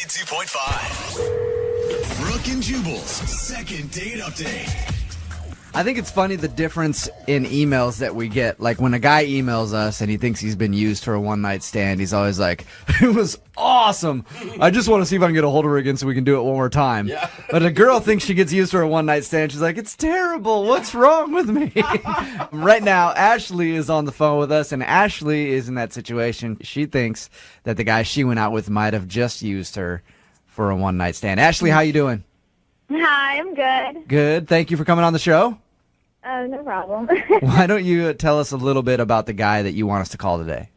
92.5. Brooke and Jubal's second date update. I think it's funny the difference in emails that we get. Like when a guy emails us and he thinks he's been used for a one-night stand, he's always like, it was awesome. I just want to see if I can get a hold of her again so we can do it one more time. Yeah. But a girl thinks she gets used for a one-night stand. She's like, it's terrible. What's wrong with me? Right now, Ashley is on the phone with us, and Ashley is in that situation. She thinks that the guy she went out with might have just used her for a one-night stand. Ashley, how you doing? Hi, I'm good. Good. Thank you for coming on the show. No problem. Why don't you tell us a little bit about the guy that you want us to call today?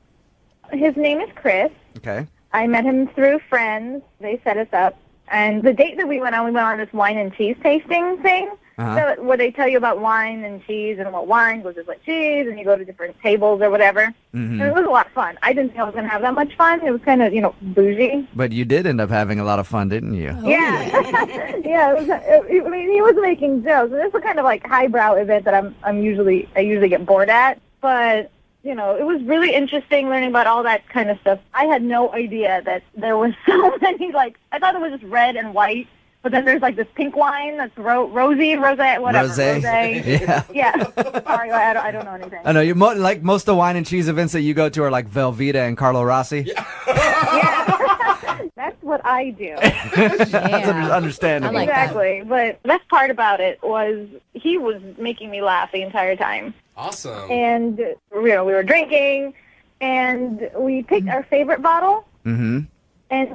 His name is Chris. Okay. I met him through friends. They set us up. And the date that we went on this wine and cheese tasting thing, so, where they tell you about wine and cheese and what wine goes with what cheese, and you go to different tables or whatever. Mm-hmm. And it was a lot of fun. I didn't think I was going to have that much fun. It was kind of, bougie. But you did end up having a lot of fun, didn't you? Yeah. Yeah. I mean, he was making jokes. And this is the kind of like highbrow event that I usually get bored at. But it was really interesting learning about all that kind of stuff. I had no idea that there was so many, I thought it was just red and white, but then there's, this pink wine that's rosé, whatever. Rosé. Yeah. Yeah. Sorry, I don't know anything. I know. Like most of the wine and cheese events that you go to are like Velveeta and Carlo Rossi. Yeah. Yeah. That's what I do. That's understandable. Exactly. But the best part about it was he was making me laugh the entire time. Awesome. And we were drinking, and we picked our favorite bottle, and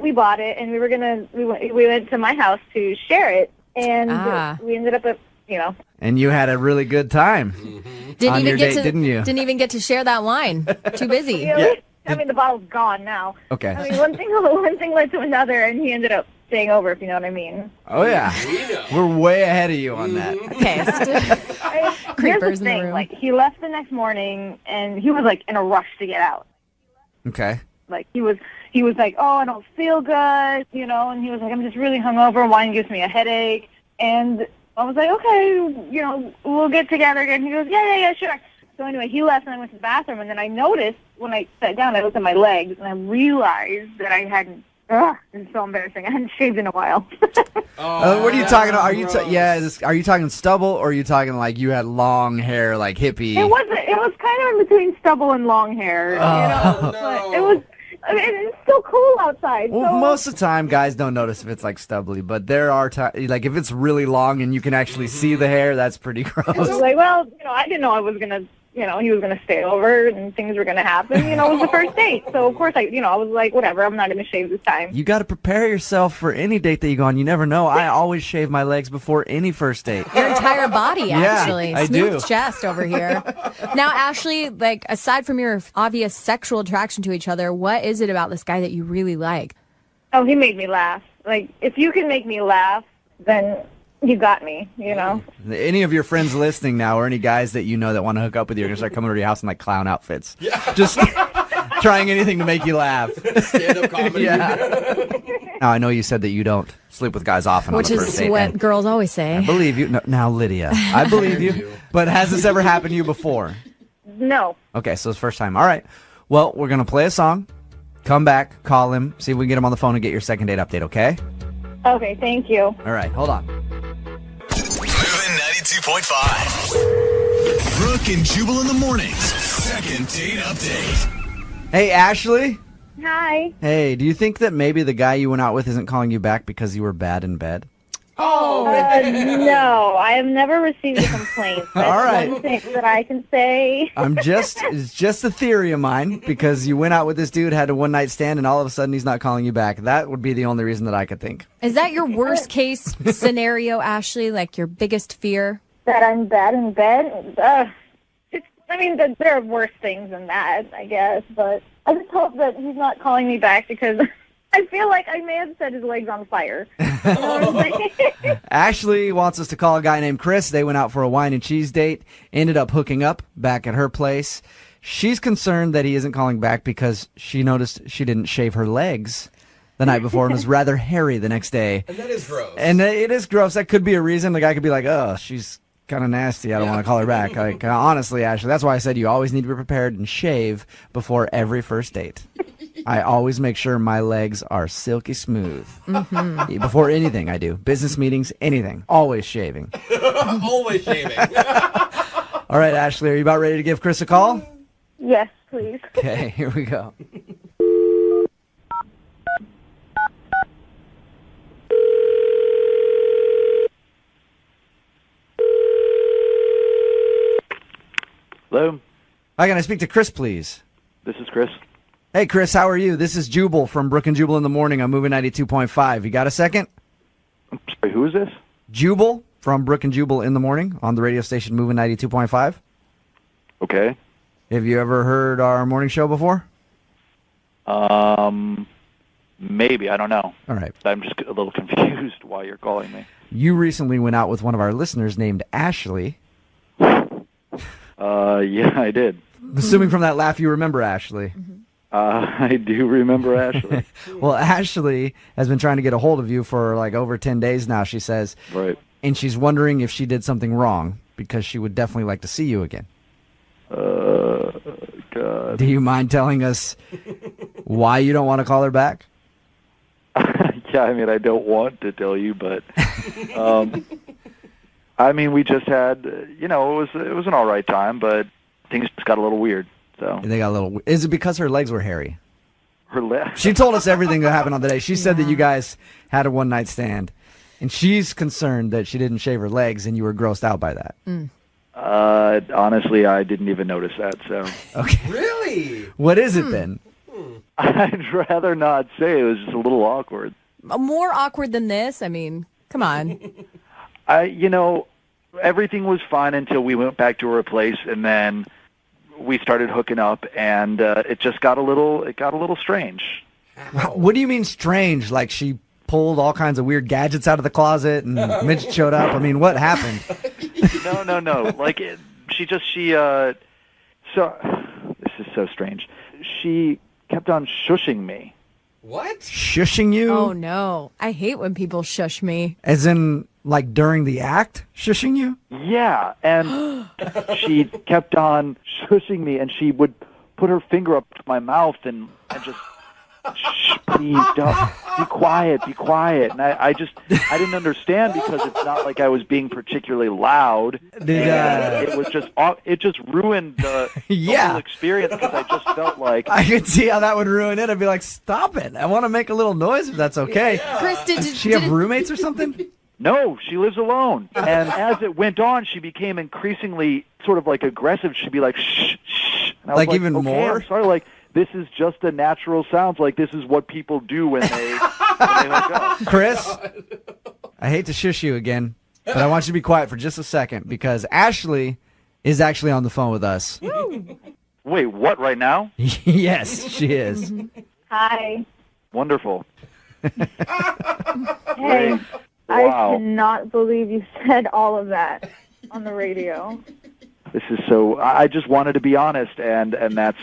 we bought it, and we went to my house to share it, and we ended up And you had a really good time on your date, didn't you? Didn't even get to share that wine. Too busy. Yeah. I mean, the bottle's gone now. Okay. I mean, one thing led to another, and he ended up staying over, if you know what I mean. Oh, yeah. We're way ahead of you on that. Okay. Creepers in the room. He left the next morning, and he was, in a rush to get out. Okay. He was like, oh, I don't feel good, and he was like, I'm just really hungover. Wine gives me a headache. And I was like, okay, we'll get together again. He goes, yeah, sure. So anyway, he left, and I went to the bathroom, and then I noticed when I sat down, I looked at my legs, and I realized that I hadn't. It's so embarrassing. I hadn't shaved in a while. What are you talking about? Are you talking stubble, or are you talking like you had long hair, like hippie? It was kind of in between stubble and long hair. No. But it was. I mean, it's still cool outside. Well, so. Most of the time, guys don't notice if it's stubbly, but there are times, if it's really long and you can actually see the hair, that's pretty gross. I was like, I didn't know I was gonna. He was going to stay over and things were going to happen. It was the first date. So, of course, I was like, whatever, I'm not going to shave this time. You got to prepare yourself for any date that you go on. You never know. I always shave my legs before any first date. Your entire body, actually. Yeah, I Smooth do. chest over here. Now, Ashley, aside from your obvious sexual attraction to each other, what is it about this guy that you really like? Oh, he made me laugh. If you can make me laugh, then you got me, Any of your friends listening now, or any guys that you know that want to hook up with you, are going to start coming over to your house in clown outfits. Yeah. Just trying anything to make you laugh. Stand-up comedy. Yeah. Now, I know you said that you don't sleep with guys often on the first date. Which is what girls always say. I believe you. No, now, Lydia, I believe you. But has this ever happened to you before? No. Okay, so it's the first time. All right. Well, we're going to play a song, come back, call him, see if we can get him on the phone and get your second date update, okay? Okay, thank you. All right, hold on. 92.5. Brooke and Jubal in the mornings. Second date update. Hey, Ashley. Hi. Hey, do you think that maybe the guy you went out with isn't calling you back because you were bad in bed? Oh, no, I have never received a complaint. That's all right. One thing that I can say. It's just a theory of mine, because you went out with this dude, had a one-night stand, and all of a sudden he's not calling you back. That would be the only reason that I could think. Is that your worst case scenario, Ashley? Your biggest fear? That I'm bad in bed? There are worse things than that, I guess. But I just hope that he's not calling me back, because I feel like I may have set his legs on fire. You know what I'm saying? Ashley wants us to call a guy named Chris. They went out for a wine and cheese date, ended up hooking up back at her place. She's concerned that he isn't calling back because she noticed she didn't shave her legs the night before and was rather hairy the next day. And that is gross. And it is gross. That could be a reason. The guy could be like, oh, she's kind of nasty. I don't want to call her back. Honestly, Ashley, that's why I said you always need to be prepared and shave before every first date. I always make sure my legs are silky smooth. Mm-hmm. Before anything I do. Business meetings, anything. Always shaving. Always shaving. All right, Ashley, are you about ready to give Chris a call? Yes, please. Okay, here we go. Hello, Hi, can I speak to Chris, please? this is Chris. Hey, Chris, how are you? This is Jubal from Brooke and Jubal in the morning. I'm moving 92.5. You got a second? I'm sorry, who is this? Jubal from Brooke and Jubal in the morning on the radio station moving 92.5. Okay. Have you ever heard our morning show before? Maybe, I don't know. All right. I'm just a little confused why you're calling me. You recently went out with one of our listeners named Ashley. Yeah, I did. Assuming from that laugh you remember Ashley. I do remember Ashley. Well, Ashley has been trying to get a hold of you for like over 10 days now, she says. Right. And she's wondering if she did something wrong because she would definitely like to see you again. God. Do you mind telling us why you don't want to call her back? Yeah, I mean, I don't want to tell you, but I mean, we just had, it was an all right time, but things just got a little weird. So They got a little. Is it because her legs were hairy? her left. She told us everything that happened on the day. She said that you guys had a one-night stand, and she's concerned that she didn't shave her legs, and you were grossed out by that. Honestly, I didn't even notice that. So Okay. Really? What is it then? I'd rather not say. It was just a little awkward. More awkward than this? I mean, come on. Everything was fine until we went back to her place, and then we started hooking up, and it just got a little strange. What do you mean strange? Like she pulled all kinds of weird gadgets out of the closet and Mitch showed up? I mean, what happened? No. Like so this is so strange. She kept on shushing me. What? Shushing you? Oh, no. I hate when people shush me. As in, like, during the act? Shushing you? Yeah, and she kept on shushing me, and she would put her finger up to my mouth and just, shh, please, don't, be quiet. And I didn't understand because it's not like I was being particularly loud. It just ruined the whole experience because I just felt like I could see how that would ruin it. I'd be like, stop it. I want to make a little noise if that's okay. Yeah. Chris, Does she have roommates or something? No, she lives alone. And as it went on, she became increasingly sort of like aggressive. She'd be like, shh, shh. And I was Like even okay, more? I'm sorry, like, this is just a natural sound. Like, this is what people do when they hook up. Chris, I hate to shush you again, but I want you to be quiet for just a second because Ashley is actually on the phone with us. Wait, what, right now? Yes, she is. Hi. Wonderful. Hey, I Wow. cannot believe you said all of that on the radio. This is so, I just wanted to be honest, and that's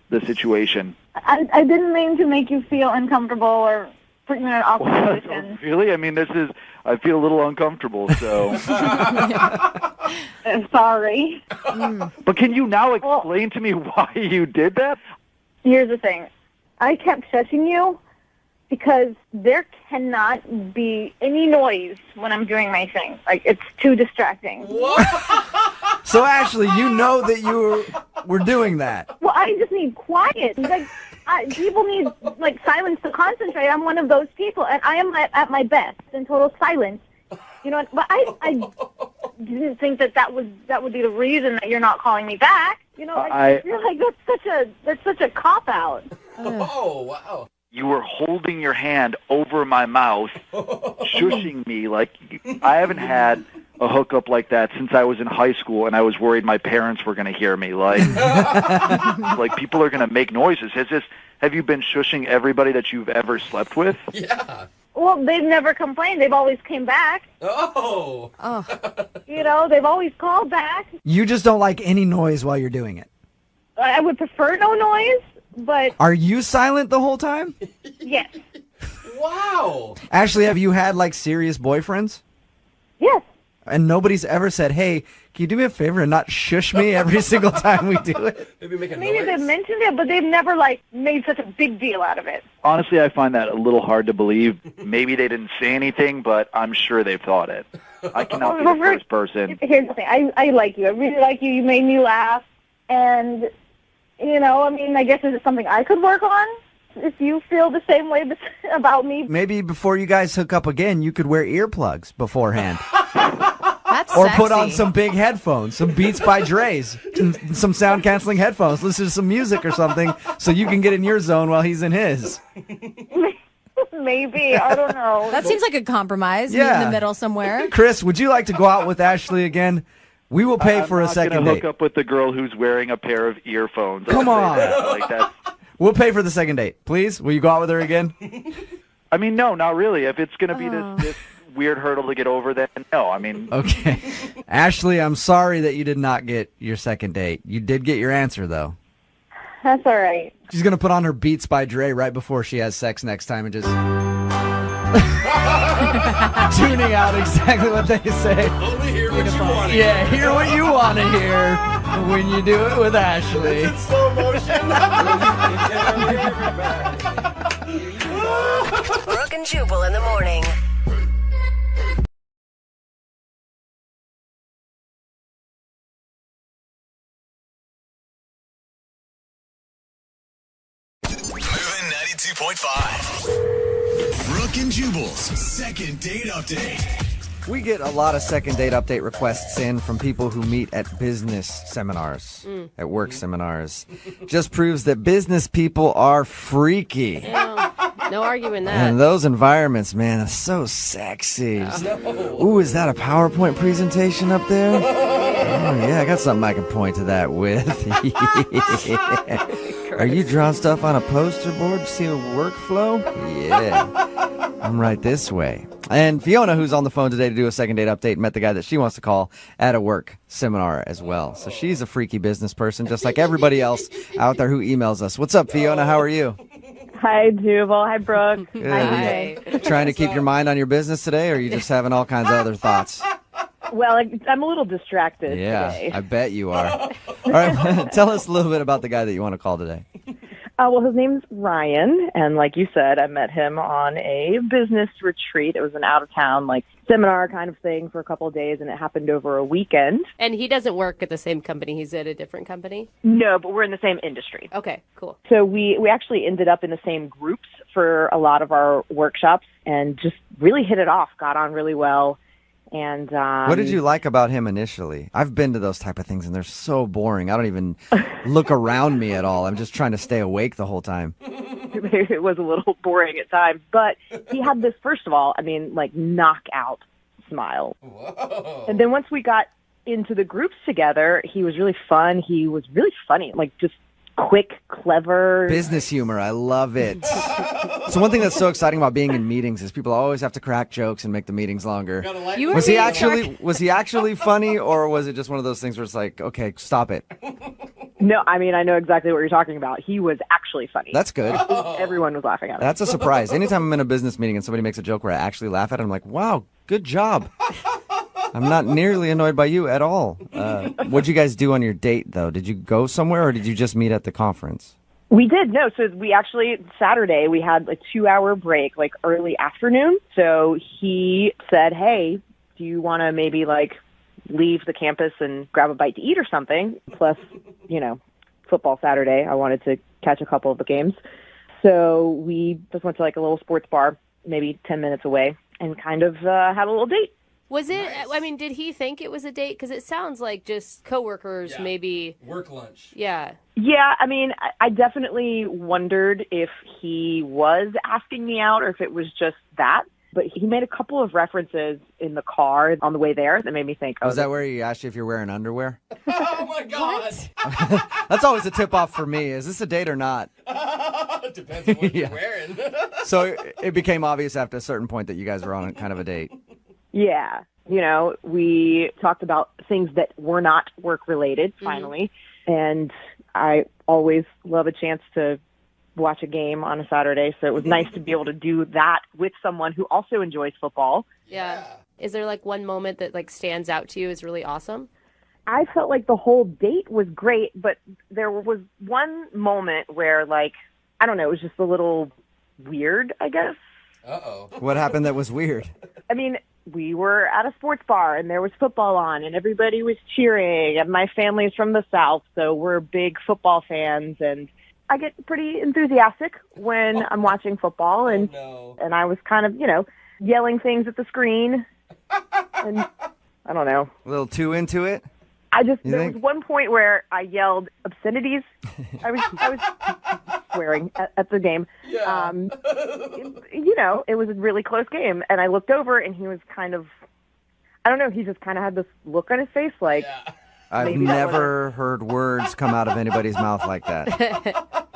the situation. I didn't mean to make you feel uncomfortable or put you in an awkward position. Really? I mean, I feel a little uncomfortable, so. Sorry. But can you now explain to me why you did that? Here's the thing. I kept shushing you because there cannot be any noise when I'm doing my thing. Like, it's too distracting. So, Ashley, you know that you were doing that. Well, I just need quiet. Like, people need, like, silence to concentrate. I'm one of those people, and I am at my best in total silence. You know, but I didn't think that would be the reason that you're not calling me back. You know, I feel like that's such a cop out. Oh, wow. You were holding your hand over my mouth, shushing me. Like, I haven't had a hookup like that since I was in high school, and I was worried my parents were going to hear me. Like, like people are going to make noises. Have you been shushing everybody that you've ever slept with? Yeah. Well, they've never complained. They've always came back. Oh. You know, they've always called back. You just don't like any noise while you're doing it. I would prefer no noise, but Are you silent the whole time? yes. Wow. Ashley, have you had, like, serious boyfriends? Yes. And nobody's ever said, hey, Can you do me a favor and not shush me every single time we do it? Maybe make a Maybe noise. they've mentioned it, but they've never, like, made such a big deal out of it. Honestly, I find that a little hard to believe. Maybe they didn't say anything, but I'm sure they've thought it. I cannot be the first person. Here's the thing. I like you. I really like you. You made me laugh. And, you know, I mean, I guess is it something I could work on? If you feel the same way about me. Maybe before you guys hook up again, you could wear earplugs beforehand. That's Or sexy. put on some big headphones, some Beats by Dre's, some sound-canceling headphones, listen to some music or something so you can get in your zone while he's in his. Maybe. I don't know. That seems like a compromise. Meet Yeah. in the middle somewhere. Chris, would you like to go out with Ashley again? We will pay for a second I'm not date. gonna hook up with the girl who's wearing a pair of earphones. Come I'll say on. that. Like that's. We'll pay for the second date. Please? Will you go out with her again? I mean, no, not really. If it's gonna be this weird hurdle to get over, then no. I mean, Okay. Ashley, I'm sorry that you did not get your second date. You did get your answer, though. That's all right. She's going to put on her Beats by Dre right before she has sex next time and just tuning out exactly what they say. Only hear what you want to Yeah, hear what you want to hear when you do it with Ashley. in slow motion. Brooke and Jubal in the morning. Moving 92.5. Brooke and Jubal's second date update. We get a lot of second date update requests in from people who meet at business seminars, at work seminars. Just proves that business people are freaky. No arguing that. And those environments, man, are so sexy. Ooh, is that a PowerPoint presentation up there? Oh, yeah, I got something I can point to that with. Are you drawing stuff on a poster board? See a workflow? Yeah. I'm right this way. And Fiona, who's on the phone today to do a second date update, met the guy that she wants to call at a work seminar as well. So she's a freaky business person, just like everybody else out there who emails us. What's up, Fiona? How are you? Hi, Jubal. Hi, Brooke. Good. Trying to keep your mind on your business today, or are you just having all kinds of other thoughts? Well, I'm a little distracted Yeah, today. I bet you are. All right, tell us a little bit about the guy that you want to call today. Well, his name's Ryan, and like you said, I met him on a business retreat. It was an out-of-town, like, seminar kind of thing for a couple of days, and it happened over a weekend. And he doesn't work at the same company. He's at a different company. No, but we're in the same industry. Okay, cool. So we actually ended up in the same groups for a lot of our workshops and just really hit it off, got on really well. And What did you like about him initially? I've been to those type of things, and they're so boring. I don't even look around me at all. I'm just trying to stay awake the whole time. It was a little boring at times, but he had this, first of all, I mean, like, knockout smile. Whoa. And then once we got into the groups together, he was really fun. He was really funny, like, just quick, clever. Business humor, I love it. So one thing that's so exciting about being in meetings is people always have to crack jokes and make the meetings longer. You were Was he being was he actually funny, or was it just one of those things where it's like, okay, stop it? No, I mean, I know exactly what you're talking about. He was actually funny. That's good. Everyone was laughing at him. That's a surprise. Anytime I'm in a business meeting and somebody makes a joke where I actually laugh at it, I'm like, wow, good job. I'm not nearly annoyed by you at all. What'd you guys do on your date, though? Did you go somewhere, or did you just meet at the conference? We did. No, so we actually, Saturday, we had a 2-hour break, like early afternoon. So he said, hey, do you want to maybe like leave the campus and grab a bite to eat or something? Plus, you know, football Saturday. I wanted to catch a couple of the games. So we just went to like a little sports bar, maybe 10 minutes away, and kind of had a little date. Was it, I mean, did he think it was a date? Because it sounds like just coworkers, Yeah. maybe. Work lunch. Yeah. Yeah, I mean, I definitely wondered if he was asking me out or if it was just that. But he made a couple of references in the car on the way there that made me think, oh, Was that where he asked you if you're wearing underwear? Oh my God. That's always a tip-off for me. Is this a date or not? Depends on what Yeah. you're wearing. So it became obvious after a certain point that you guys were on kind of a date. yeah. You know, we talked about things that were not work-related, finally. And I always love a chance to watch a game on a Saturday, so it was nice to be able to do that with someone who also enjoys football. Yeah. Is there like one moment that like stands out to you as really awesome? I felt like the whole date was great, but there was one moment where, like, I don't know, it was just a little weird, I guess. Uh-oh. What happened that was weird? I mean, we were at a sports bar and there was football on and everybody was cheering, and my family's from the South, so we're big football fans, and I get pretty enthusiastic when I'm watching football, and and I was kind of, yelling things at the screen, and I don't know. A little too into it? There was one point where I yelled obscenities. I was swearing at the game. Yeah. It was a really close game, and I looked over, and he was kind of, I don't know, he just kind of had this look on his face, like. Yeah. I've never heard words come out of anybody's mouth like that.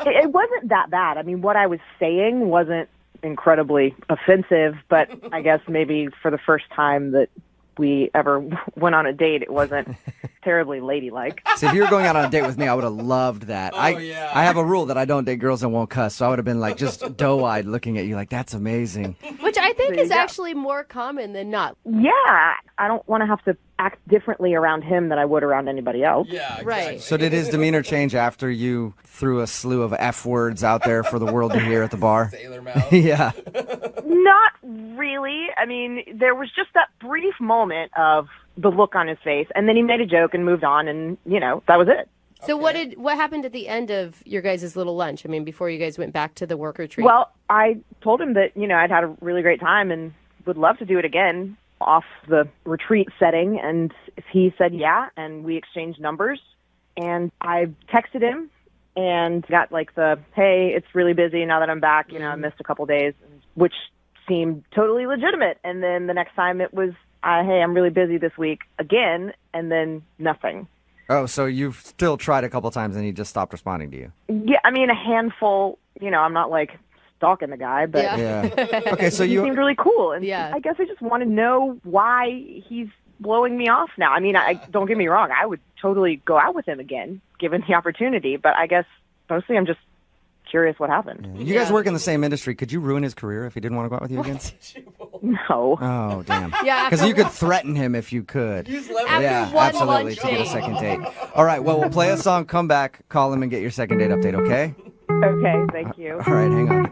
It wasn't that bad. I mean, what I was saying wasn't incredibly offensive, but I guess maybe for the first time that we ever went on a date, it wasn't terribly ladylike. See, if you were going out on a date with me, I would have loved that. Oh, yeah. I have a rule that I don't date girls that won't cuss, so I would have been like just doe-eyed looking at you like, that's amazing. Which I think is actually more common than not. Yeah, I don't want to have to act differently around him than I would around anybody else. Yeah, exactly. Right. So did his demeanor change after you threw a slew of F words out there for the world to hear at the bar? Sailor mouth. Yeah. Not really. I mean, there was just that brief moment of the look on his face, and then he made a joke and moved on, and, that was it. So what happened at the end of your guys' little lunch? I mean, before you guys went back to the work retreat? Well, I told him that, I'd had a really great time and would love to do it again off the retreat setting, and he said yeah, and we exchanged numbers, and I texted him and got like the, hey, it's really busy now that I'm back, I missed a couple days, which seemed totally legitimate. And then the next time it was, hey, I'm really busy this week again, and then nothing. Oh, so you've still tried a couple times and he just stopped responding to you? Yeah, I mean, a handful, I'm not like stalking the guy, but Yeah. Okay, so he seemed really cool. And Yeah. I guess I just want to know why he's blowing me off now. I mean, don't get me wrong, I would totally go out with him again, given the opportunity, but I guess mostly I'm just curious what happened. You guys work in the same industry. Could you ruin his career if he didn't want to go out with you again? No. Oh, damn. Yeah, Because you could threaten him if you could. Use leverage. After Yeah, one absolutely, lunch to get a date. second date. All right, well, we'll play a song, come back, call him, and get your second date update, okay? Okay, thank you. All right, hang on.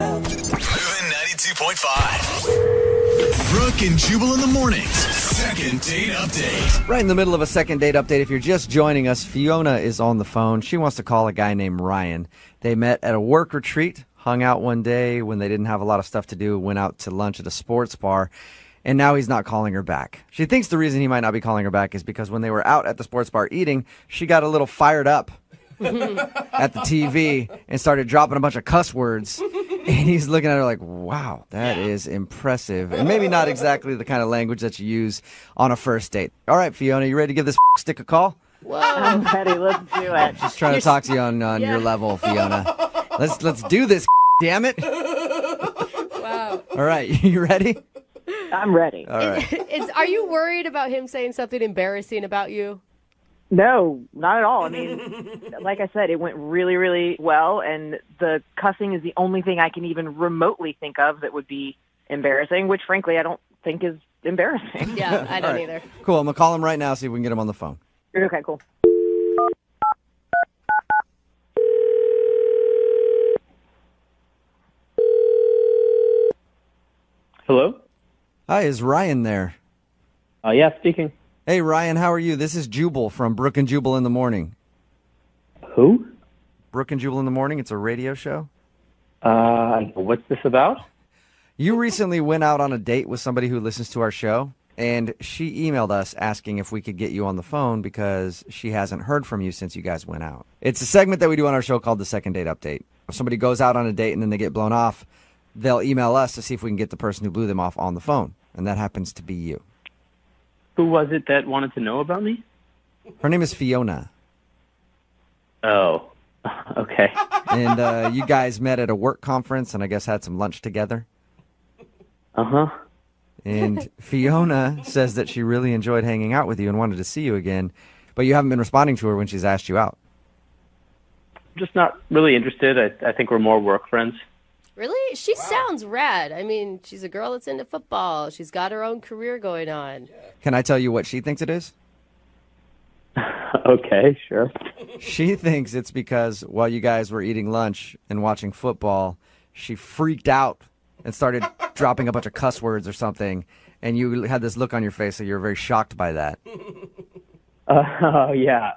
Moving 92.5. Brooke and Jubal in the mornings. Second date update. Right in the middle of a second date update. If you're just joining us, Fiona is on the phone. She wants to call a guy named Ryan. They met at a work retreat, hung out one day when they didn't have a lot of stuff to do, went out to lunch at a sports bar, and now he's not calling her back. She thinks the reason he might not be calling her back is because when they were out at the sports bar eating, she got a little fired up at the TV and started dropping a bunch of cuss words. And he's looking at her like, wow, that is impressive. And maybe not exactly the kind of language that you use on a first date. All right, Fiona, you ready to give this stick a call? Whoa. I'm ready. Let's do it. Just trying to talk to you on your level, Fiona. Let's do this, damn it. Wow. All right, you ready? I'm ready. All right. Are you worried about him saying something embarrassing about you? No, not at all. I mean, like I said, it went really, really well, and the cussing is the only thing I can even remotely think of that would be embarrassing, which, frankly, I don't think is embarrassing. Yeah, I don't All right. either. Cool, I'm going to call him right now, see if we can get him on the phone. Okay, cool. Hello? Hi, is Ryan there? Yeah, speaking. Hey, Ryan, how are you? This is Jubal from Brooke and Jubal in the Morning. Who? Brooke and Jubal in the Morning, it's a radio show. What's this about? You recently went out on a date with somebody who listens to our show, and she emailed us asking if we could get you on the phone because she hasn't heard from you since you guys went out. It's a segment that we do on our show called the Second Date Update. If somebody goes out on a date and then they get blown off, they'll email us to see if we can get the person who blew them off on the phone, and that happens to be you. Who was it that wanted to know about me? Her name is Fiona, Oh, okay. and you guys met at a work conference and I guess had some lunch together. Uh-huh. And Fiona says that she really enjoyed hanging out with you and wanted to see you again, but you haven't been responding to her when she's asked you out. Just not really interested. I think we're more work friends. Really? She sounds rad. I mean, she's a girl that's into football. She's got her own career going on. Can I tell you what she thinks it is? Okay, sure. She thinks it's because while you guys were eating lunch and watching football, she freaked out and started dropping a bunch of cuss words or something, and you had this look on your face, so you were very shocked by that. Oh, yeah.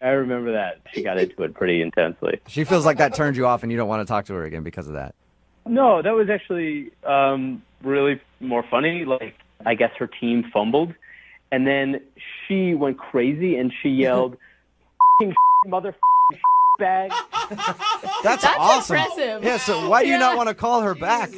I remember that. She got into it pretty intensely. She feels like that turned you off and you don't want to talk to her again because of that. No, that was actually really more funny. Like, I guess her team fumbled, and then she went crazy and she yelled, "F***ing mother bag." That's awesome. impressive. Yeah, so why do you not want to call her back?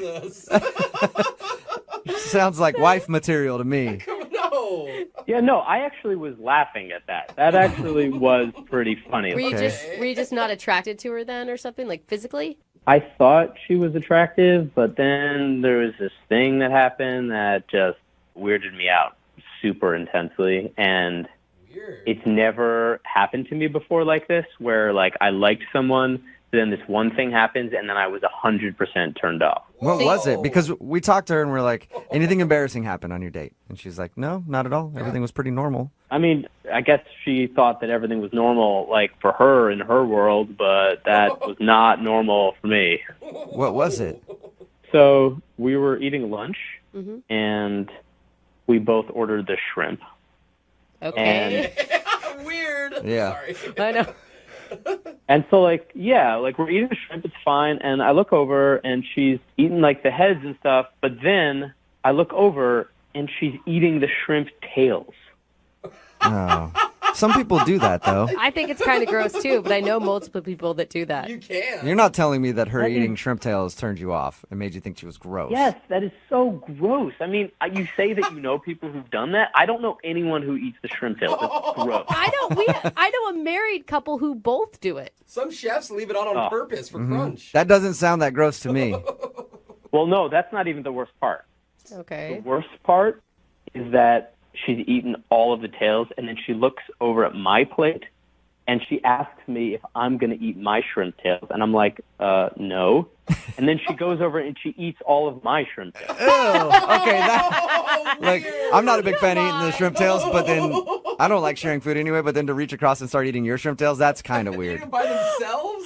Sounds like wife material to me. No. Yeah, no, I actually was laughing at that. That actually was pretty funny. Were you Okay. just not attracted to her then, or something, like physically? I thought she was attractive, but then there was this thing that happened that just weirded me out super intensely, and Weird. it's never happened to me before like this, where like I liked someone, then this one thing happens, and then I was 100% turned off. What was it? Because we talked to her and we're like, anything embarrassing happened on your date? And she's like, no, not at all. Everything was pretty normal. I mean, I guess she thought that everything was normal, like for her in her world, but that was not normal for me. What was it? So we were eating lunch, and we both ordered the shrimp. Okay. Weird. Yeah. Sorry. I know. And so, like, yeah, like, we're eating the shrimp, it's fine, and I look over, and she's eating, like, the heads and stuff, but then I look over, and she's eating the shrimp tails. Oh. Some people do that, though. I think it's kind of gross too, but I know multiple people that do that. You can. You're not telling me that her eating shrimp tails turned you off and made you think she was gross. Yes, that is so gross. I mean, you say that you know people who've done that. I don't know anyone who eats the shrimp tails. It's gross. I know a married couple who both do it. Some chefs leave it on purpose for crunch. That doesn't sound that gross to me. Well, no, that's not even the worst part. Okay. The worst part is that she's eaten all of the tails, and then she looks over at my plate, and she asks me if I'm going to eat my shrimp tails, and I'm like, no. And then she goes over and she eats all of my shrimp tails. Ew. Okay, that, like, I'm not a big fan of eating the shrimp tails, but then I don't like sharing food anyway, but then to reach across and start eating your shrimp tails, that's kind of weird. Eating by themselves?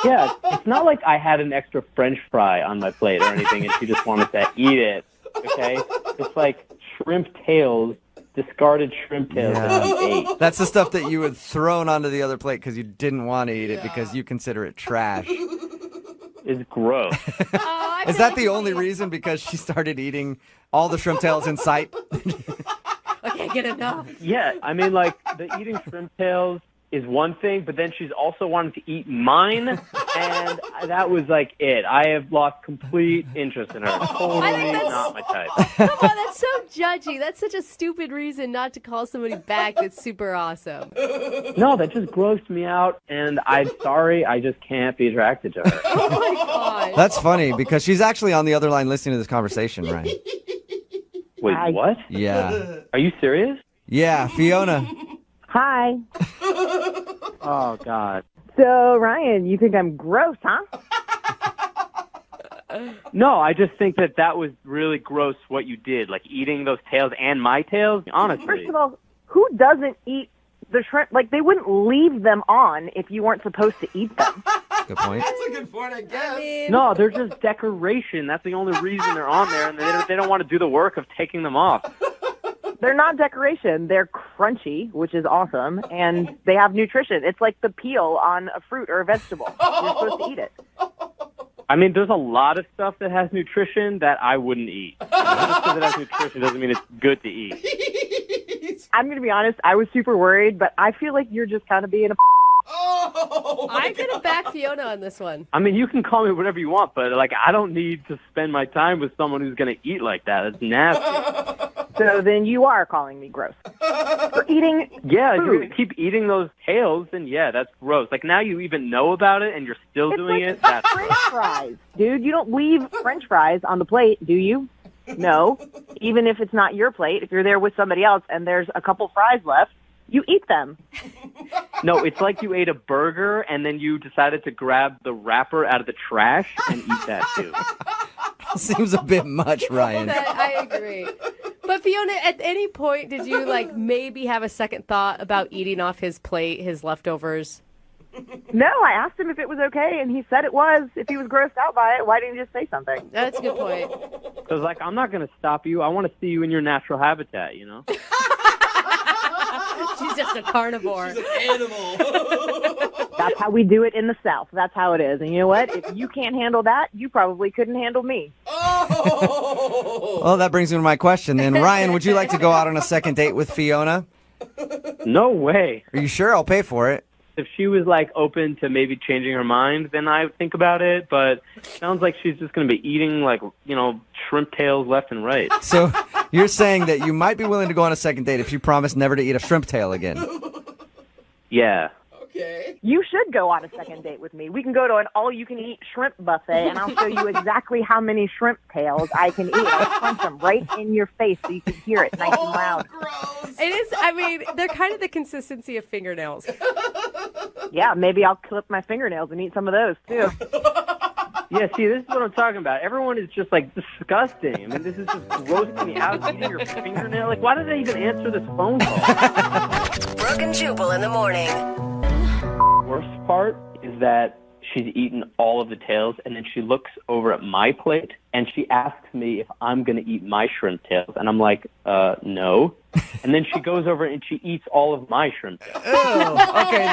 Yeah, it's not like I had an extra French fry on my plate or anything, and she just wanted to eat it, okay? It's like shrimp tails, discarded shrimp tails that we ate. That's the stuff that you had thrown onto the other plate because you didn't want to eat it because you consider it trash. It's gross. Is that the only reason? Because she started eating all the shrimp tails in sight? I can't get enough. Yeah, I mean, like, the eating shrimp tails is one thing, but then she's also wanted to eat mine, and that was, like, it. I have lost complete interest in her. Totally not my type. Come on, that's so judgy. That's such a stupid reason not to call somebody back that's super awesome. No, that just grossed me out, and I'm sorry, I just can't be attracted to her. Oh my god. That's funny because she's actually on the other line listening to this conversation, Ryan. Wait, what? Yeah. Are you serious? Yeah, Fiona. Hi. Oh, God. So, Ryan, you think I'm gross, huh? No, I just think that was really gross what you did, like eating those tails and my tails, honestly. First of all, who doesn't eat the shrimp? Like, they wouldn't leave them on if you weren't supposed to eat them. Good point. That's a good point, I guess. No, they're just decoration. That's the only reason they're on there, and they don't want to do the work of taking them off. They're not decoration. They're crunchy, which is awesome, and they have nutrition. It's like the peel on a fruit or a vegetable. You're supposed to eat it. I mean, there's a lot of stuff that has nutrition that I wouldn't eat. Just because it has nutrition doesn't mean it's good to eat. I'm going to be honest. I was super worried, but I feel like you're just kind of being a Oh, I'm going to back Fiona on this one. I mean, you can call me whatever you want, but, like, I don't need to spend my time with someone who's going to eat like that. It's nasty. So then you are calling me gross. For eating Yeah, if you're food. going to keep eating those tails, then yeah, that's gross. Like, now you even know about it and you're still It's doing like it. That's French fries. Dude, you don't leave French fries on the plate, do you? No. Even if it's not your plate, if you're there with somebody else and there's a couple fries left, you eat them. No, it's like you ate a burger and then you decided to grab the wrapper out of the trash and eat that too. Seems a bit much, Ryan. I agree. But Fiona, at any point did you like maybe have a second thought about eating off his plate, his leftovers? No, I asked him if it was okay, and he said it was. If he was grossed out by it, why didn't he just say something? That's a good point. I was like, I'm not going to stop you. I want to see you in your natural habitat, you know? She's just a carnivore. She's an animal. That's how we do it in the South. That's how it is. And you know what? If you can't handle that, you probably couldn't handle me. Oh! Well, that brings me to my question. And Ryan, would you like to go out on a second date with Fiona? No way. Are you sure? I'll pay for it. If she was like open to maybe changing her mind, then I would think about it. But it sounds like she's just going to be eating like, shrimp tails left and right. So you're saying that you might be willing to go on a second date if you promise never to eat a shrimp tail again? Yeah. Okay. You should go on a second date with me. We can go to an all-you-can-eat shrimp buffet, and I'll show you exactly how many shrimp tails I can eat. I'll punch them right in your face so you can hear it nice and loud. Gross. It is, I mean, they're kind of the consistency of fingernails. Yeah, maybe I'll clip my fingernails and eat some of those, too. Yeah, see, this is what I'm talking about. Everyone is just, like, disgusting. I mean, this is just grossing me out, eating your fingernail. Like, why did they even answer this phone call? Brooke and Jubal in the morning. Worst part is that she's eaten all of the tails, and then she looks over at my plate, and she asks me if I'm going to eat my shrimp tails. And I'm like, no. And then she goes over and she eats all of my shrimp tails. Okay,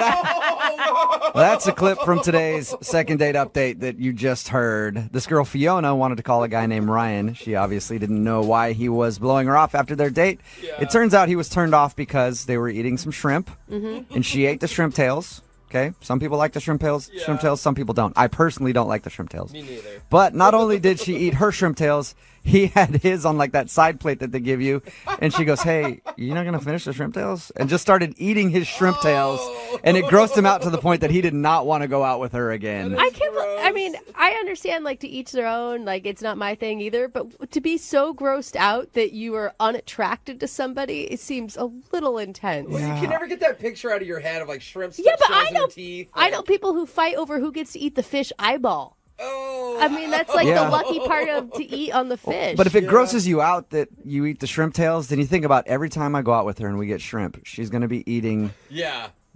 that's a clip from today's second date update that you just heard. This girl, Fiona, wanted to call a guy named Ryan. She obviously didn't know why he was blowing her off after their date. Yeah. It turns out he was turned off because they were eating some shrimp, and she ate the shrimp tails. Okay, some people like the shrimp tails, some people don't. I personally don't like the shrimp tails. Me neither. But not only did she eat her shrimp tails, he had his on like that side plate that they give you. And she goes, hey, you're not going to finish the shrimp tails? And just started eating his shrimp tails. And it grossed him out to the point that he did not want to go out with her again. I understand, like, to each their own. Like, it's not my thing either. But to be so grossed out that you are unattracted to somebody, it seems a little intense. Well, you can never get that picture out of your head of, like, shrimp Yeah, but shells in their teeth. I know people who fight over who gets to eat the fish eyeball. Oh. I mean, that's like the lucky part of to eat on the fish. But if it grosses you out that you eat the shrimp tails, then you think about every time I go out with her and we get shrimp, she's going to be eating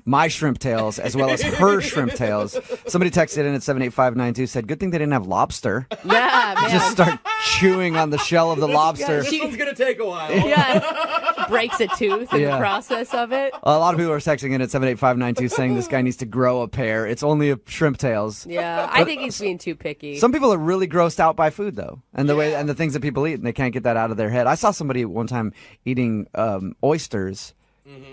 my shrimp tails as well as her shrimp tails. Somebody texted in at 78592, said, good thing they didn't have lobster. Yeah, man. Just start chewing on the shell of the lobster. This one's going to take a while. Yeah. Breaks a tooth in the process of it. A lot of people are texting in at 78592 saying this guy needs to grow a pair. It's only a shrimp tails. Yeah, I think he's being too picky. Some people are really grossed out by food, though, and the way and the things that people eat, and they can't get that out of their head. I saw somebody one time eating oysters,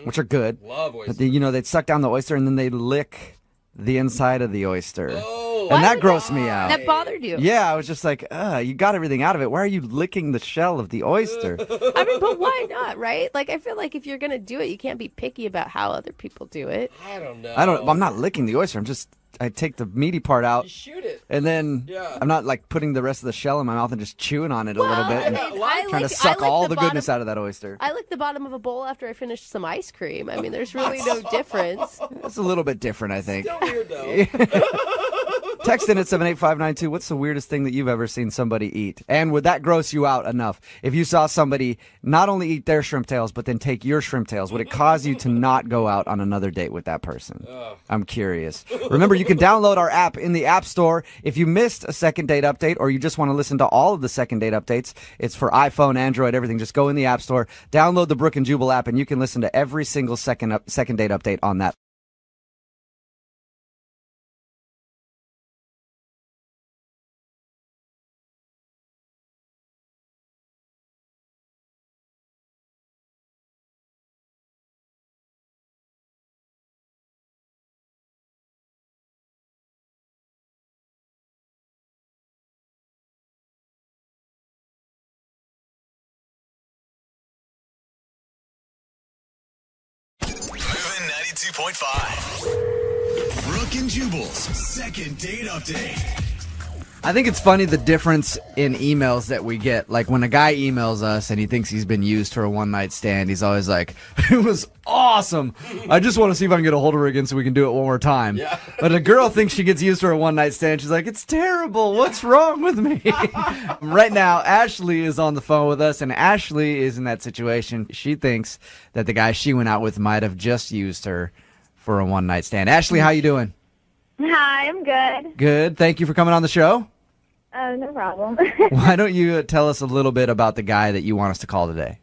which are good. Love oysters. But they'd suck down the oyster and then they'd lick the inside of the oyster. Oh, and that grossed me out. That bothered you? Yeah, I was just like, you got everything out of it. Why are you licking the shell of the oyster? I mean, but why not, right? Like, I feel like if you're going to do it, you can't be picky about how other people do it. I don't know. I'm not licking the oyster. I take the meaty part out. You shoot it. And then I'm not like putting the rest of the shell in my mouth and just chewing on it a little bit. Trying to suck all the goodness out of that oyster. I lick the bottom of a bowl after I finish some ice cream. I mean, there's really no difference. It's a little bit different, I think. Still weird, though. Text in at 78592. What's the weirdest thing that you've ever seen somebody eat? And would that gross you out enough? If you saw somebody not only eat their shrimp tails, but then take your shrimp tails, would it cause you to not go out on another date with that person? I'm curious. Remember, you can download our app in the App Store. If you missed a second date update or you just want to listen to all of the second date updates, it's for iPhone, Android, everything. Just go in the App Store, download the Brooke and Jubal app, and you can listen to every single second date update on that. Moving 92.5. Brooke and Jubal's second date update. I think it's funny the difference in emails that we get. Like when a guy emails us and he thinks he's been used for a one-night stand, he's always like, it was awesome. I just want to see if I can get a hold of her again so we can do it one more time. Yeah. But a girl thinks she gets used for a one-night stand. She's like, it's terrible. What's wrong with me? Right now, Ashley is on the phone with us, and Ashley is in that situation. She thinks that the guy she went out with might have just used her for a one-night stand. Ashley, how you doing? Hi, I'm good. Good. Thank you for coming on the show. No problem. Why don't you tell us a little bit about the guy that you want us to call today?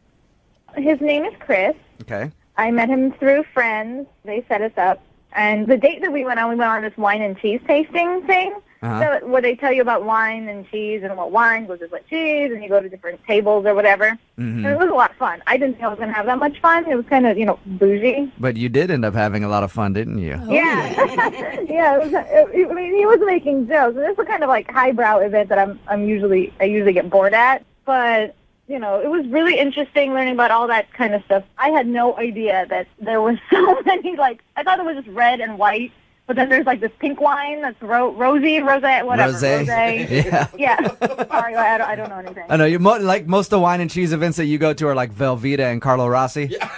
His name is Chris. Okay. I met him through friends. They set us up. And the date that we went on this wine and cheese tasting thing. So where they tell you about wine and cheese and what wine goes with what cheese, and you go to different tables or whatever. Mm-hmm. And it was a lot of fun. I didn't think I was going to have that much fun. It was kind of, bougie. But you did end up having a lot of fun, didn't you? Yeah. Yeah. I mean, he was making jokes. This is the kind of like highbrow event that I usually get bored at. But it was really interesting learning about all that kind of stuff. I had no idea that there was so many, I thought it was just red and white, but then there's, this pink wine that's rosé, whatever. Rosé. Yeah. Sorry, I don't know anything. I know. Most of the wine and cheese events that you go to are like Velveeta and Carlo Rossi. Yeah.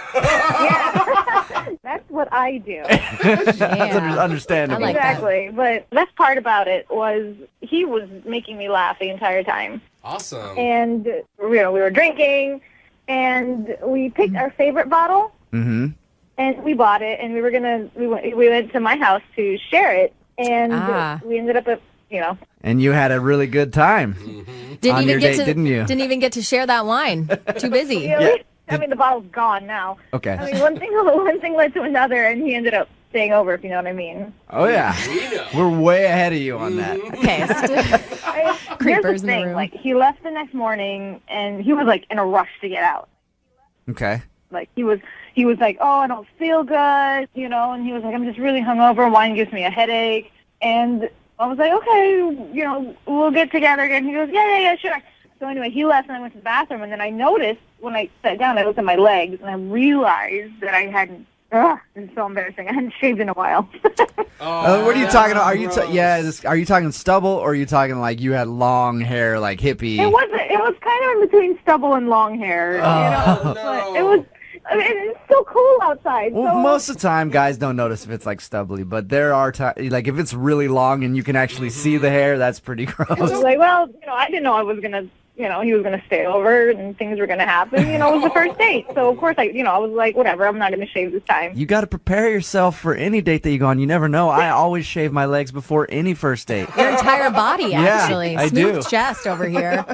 That's what I do. That's understandable. Exactly. But the best part about it was he was making me laugh the entire time. Awesome. And we were drinking, and we picked our favorite bottle, and we bought it, and we went to my house to share it, and we ended up at And you had a really good time on your date, didn't you? Didn't even get to share that wine. Too busy. Yeah. I mean, the bottle's gone now. Okay. I mean, one thing led to another, and he ended up staying over, if you know what I mean. Oh, yeah. We're way ahead of you on that. Okay. Creepers in the room. He left the next morning, and he was, in a rush to get out. Okay. He was like, oh, I don't feel good, and he was like, I'm just really hungover. Wine gives me a headache. And I was like, okay, we'll get together again. He goes, yeah, sure. So anyway, he left, and I went to the bathroom, and then I noticed when I sat down, I looked at my legs, and I realized that I hadn't. It's so embarrassing. I hadn't shaved in a while. What are you talking about? Are you talking stubble, or are you talking like you had long hair, like hippie? It was kind of in between stubble and long hair. But it was. I mean, it's so cool outside. Well, most of the time, guys don't notice if it's stubbly, but there are times, if it's really long and you can actually see the hair, that's pretty gross. I was like, I didn't know I was gonna. He was going to stay over and things were going to happen. It was the first date. So, of course, I was like, whatever, I'm not going to shave this time. You got to prepare yourself for any date that you go on. You never know. I always shave my legs before any first date. Your entire body, actually. Yeah, I Smooth do. chest over here.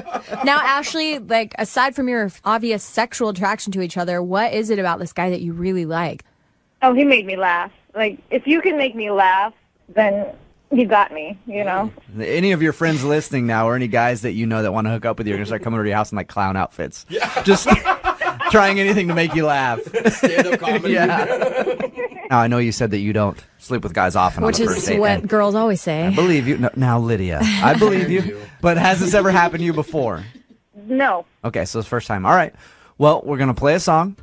Now, Ashley, aside from your obvious sexual attraction to each other, what is it about this guy that you really like? Oh, he made me laugh. If you can make me laugh, then you got me, Any of your friends listening now, or any guys that you know that want to hook up with you, are going to start coming over to your house in clown outfits. Yeah. Just trying anything to make you laugh. Stand-up comedy. Yeah. Now, I know you said that you don't sleep with guys often on the first date. Which is what girls always say. I believe you. No, now, Lydia, I believe you. But has this ever happened to you before? No. Okay, so it's the first time. All right. Well, we're going to play a song,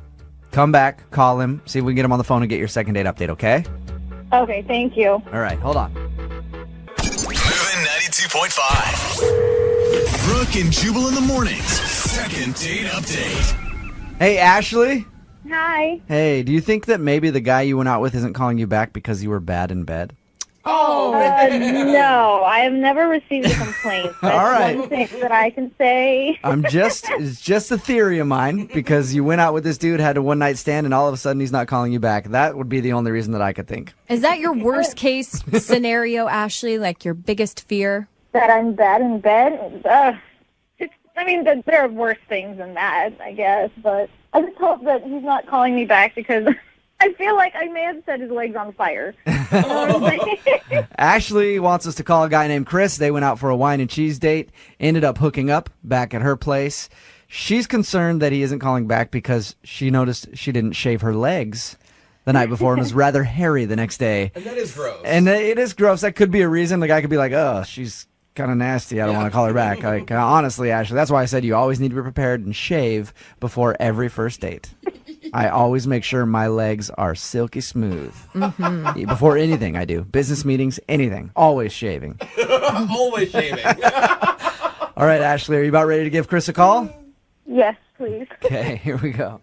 come back, call him, see if we can get him on the phone and get your second date update, okay? Okay, thank you. All right, hold on. Moving 92.5. Brooke and Jubal in the mornings. Second date update. Hey, Ashley. Hi. Hey, do you think that maybe the guy you went out with isn't calling you back because you were bad in bed? No, I have never received a complaint. That's All right. one thing that I can say. It's just a theory of mine, because you went out with this dude, had a one-night stand, and all of a sudden he's not calling you back. That would be the only reason that I could think. Is that your worst case scenario, Ashley? Your biggest fear? That I'm bad in bed? There are worse things than that, I guess. But I just hope that he's not calling me back, because I feel like I may have set his legs on fire. Ashley wants us to call a guy named Chris. They went out for a wine and cheese date, ended up hooking up back at her place. She's concerned that he isn't calling back because she noticed she didn't shave her legs the night before and was rather hairy the next day. And that is gross. And it is gross. That could be a reason. The guy could be like, oh, she's kind of nasty. I don't want to call her back. Honestly, Ashley, that's why I said you always need to be prepared and shave before every first date. I always make sure my legs are silky smooth. Before anything I do. Business meetings, anything. Always shaving. Always shaving. All right, Ashley, are you about ready to give Chris a call? Yes, please. Okay, here we go.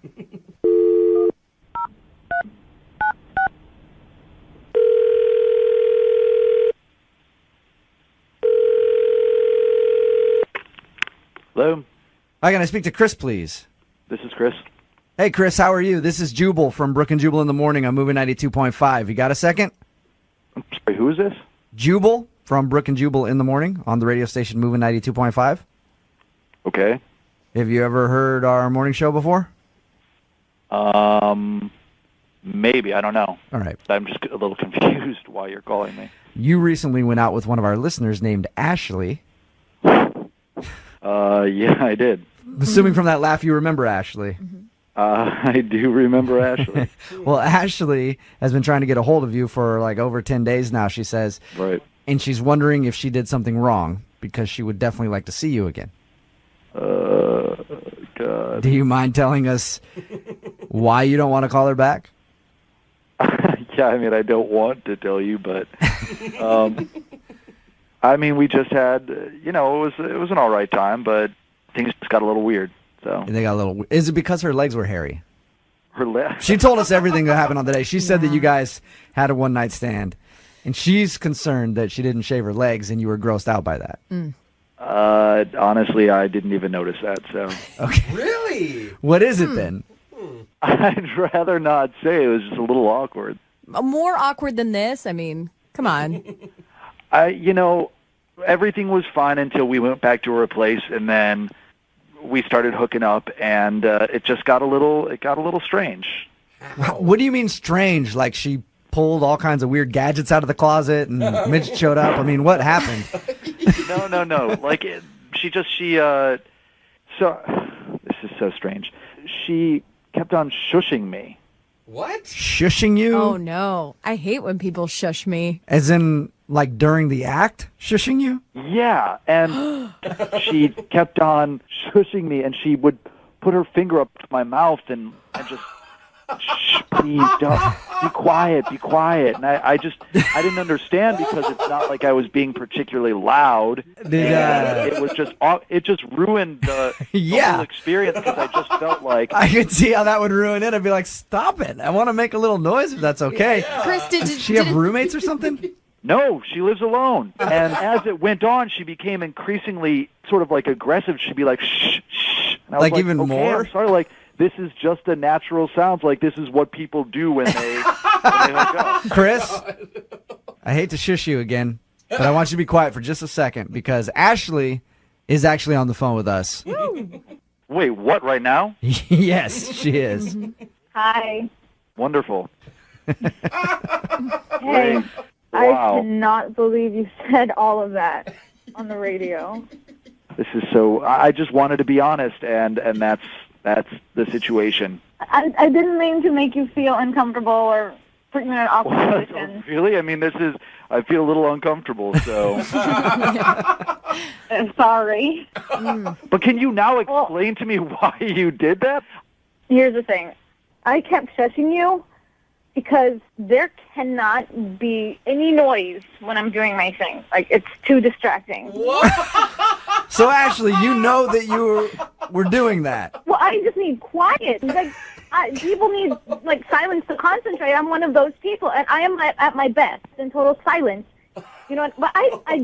Hello, Hi, can I speak to Chris, please? this is Chris. Hey, Chris, how are you? This is Jubal from Brooke and Jubal in the Morning. I'm moving 92.5. You got a second? I'm sorry, who is this? Jubal from Brooke and Jubal in the Morning on the radio station Moving 92.5. Okay. Have you ever heard our morning show before? Maybe, I don't know. All right. I'm just a little confused why you're calling me. You recently went out with one of our listeners named Ashley. Yeah, I did. Assuming from that laugh you remember Ashley. I do remember Ashley. Well, Ashley has been trying to get a hold of you for like over 10 days now, she says. Right. And she's wondering if she did something wrong because she would definitely like to see you again. God. Do you mind telling us why you don't want to call her back? Yeah, I mean, I don't want to tell you, but I mean, we just had, it was an all right time, but things just got a little weird. So They got a little. Is it because her legs were hairy? her left. She told us everything that happened on the day. She said that you guys had a one night stand, and she's concerned that she didn't shave her legs, and you were grossed out by that. Honestly, I didn't even notice that. So Okay, Really? what is it then? I'd rather not say. It was just a little awkward. More awkward than this? I mean, come on. Everything was fine until we went back to her place, and then we started hooking up, and it just got a little strange. What do you mean strange? Like she pulled all kinds of weird gadgets out of the closet, and Mitch showed up. I mean, what happened? No. Like so this is so strange. She kept on shushing me. What? Shushing you? Oh, no. I hate when people shush me. As in, like during the act, shushing you? Yeah, and she kept on shushing me, and she would put her finger up to my mouth and just, shh, please don't, be quiet. And I didn't understand because it's not like I was being particularly loud. It just ruined the whole experience because I just felt like. I could see how that would ruin it. I'd be like, stop it. I want to make a little noise if that's okay. Chris, Does she have roommates or something? No, she lives alone. And as it went on, she became increasingly sort of like aggressive. She'd be like, shh, shh. And I was Like even okay, more? I'm sorry, like, this is just a natural sound. Like, this is what people do when they hook up. Chris, I hate to shush you again, but I want you to be quiet for just a second because Ashley is actually on the phone with us. Wait, what, right now? Yes, she is. Hi. Wonderful. Hey, Wow. I cannot believe you said all of that on the radio. This is so. I just wanted to be honest, and that's the situation. I didn't mean to make you feel uncomfortable or put you in an awkward position. Really? I mean, I feel a little uncomfortable, so. Sorry. But can you now explain to me why you did that? Here's the thing. I kept shushing you because there cannot be any noise when I'm doing my thing. Like, it's too distracting. So, Ashley, you know that you were doing that. Well, I just need quiet. Like, people need, like, silence to concentrate. I'm one of those people, and I am at my best in total silence. You know, but I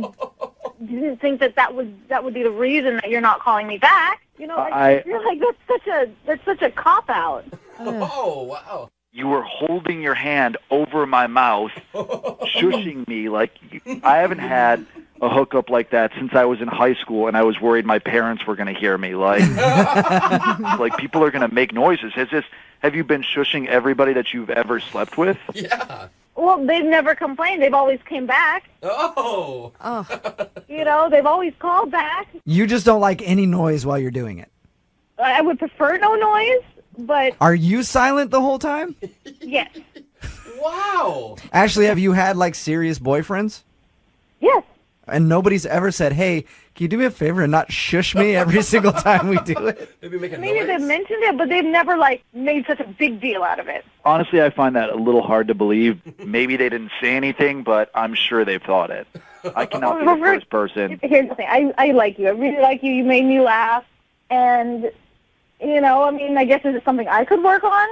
didn't think that would be the reason that you're not calling me back. You know, I feel like that's such a cop out. Oh, wow. You were holding your hand over my mouth, shushing me. Like, I haven't had a hookup like that since I was in high school, and I was worried my parents were going to hear me. Like, like people are going to make noises. Have you been shushing everybody that you've ever slept with? Yeah. Well, they've never complained. They've always came back. Oh. You know, they've always called back. You just don't like any noise while you're doing it. I would prefer no noise, but Are you silent the whole time? yes. Wow. Ashley, have you had like serious boyfriends? Yes. And nobody's ever said, hey, Can you do me a favor and not shush me every single time we do it? Maybe make a Maybe noise. they've mentioned it, but they've never, like, made such a big deal out of it. Honestly, I find that a little hard to believe. Maybe they didn't say anything, but I'm sure they've thought it. I cannot be the first person. Here's the thing. I like you. I really like you. You made me laugh. And, you know, I mean, I guess is it something I could work on?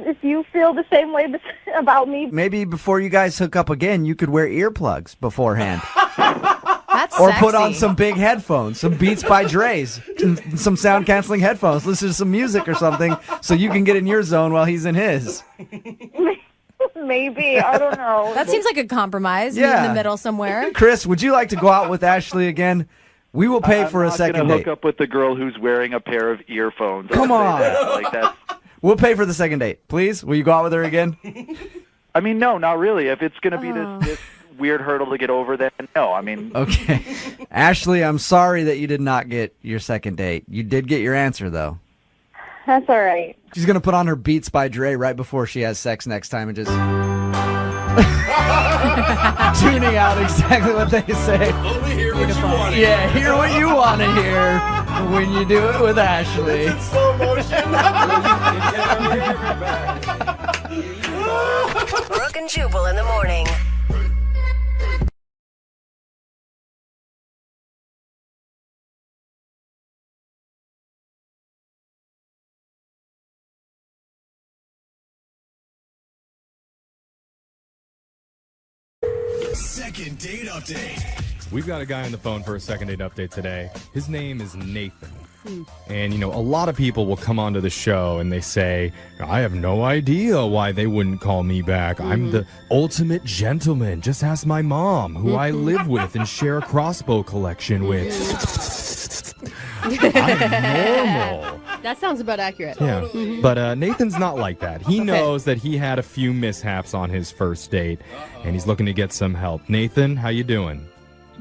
If you feel the same way about me. Maybe before you guys hook up again, you could wear earplugs beforehand. That's Or sexy. put on some big headphones, some Beats by Dre's, some sound-canceling headphones. Listen to some music or something so you can get in your zone while he's in his. Maybe. I don't know. That seems like a compromise. Meet Yeah. in the middle somewhere. Chris, would you like to go out with Ashley again? We will pay for a second I'm not date. hook up with the girl who's wearing a pair of earphones. Come I'll on. say that. Like that's. We'll pay for the second date. Please? Will you go out with her again? I mean, no, not really. If it's going to be this weird hurdle to get over, then no. I mean, Okay. Ashley, I'm sorry that you did not get your second date. You did get your answer, though. That's all right. She's going to put on her Beats by Dre right before she has sex next time and just tuning out exactly what they say. Only hear what you want. Yeah, hear what you want to hear when you do it with Ashley. It's in slow motion. Brooke and Jubal in the morning. Second date update. We've got a guy on the phone for a second date update today. His name is Nathan. And, you know, a lot of people will come onto the show and they say, I have no idea why they wouldn't call me back. I'm the ultimate gentleman. Just ask my mom, who I live with and share a crossbow collection with. I'm normal. That sounds about accurate. Yeah, but Nathan's not like that. He knows that he had a few mishaps on his first date, and he's looking to get some help. Nathan, how you doing?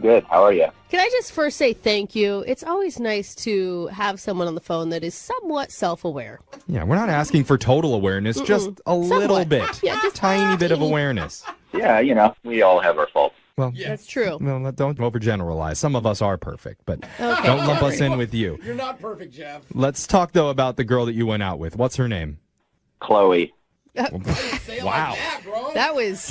Good. How are you? Can I just first say thank you? It's always nice to have someone on the phone that is somewhat self-aware. Yeah, we're not asking for total awareness, just a little bit. Yeah, just tiny bit of awareness. Yeah, you know, we all have our faults. Well, That's true. well, don't overgeneralize. Some of us are perfect, but Okay. don't lump us in with you. You're not perfect, Jeff. Let's talk, though, about the girl that you went out with. What's her name? Chloe. Say it Wow. like that, bro. That was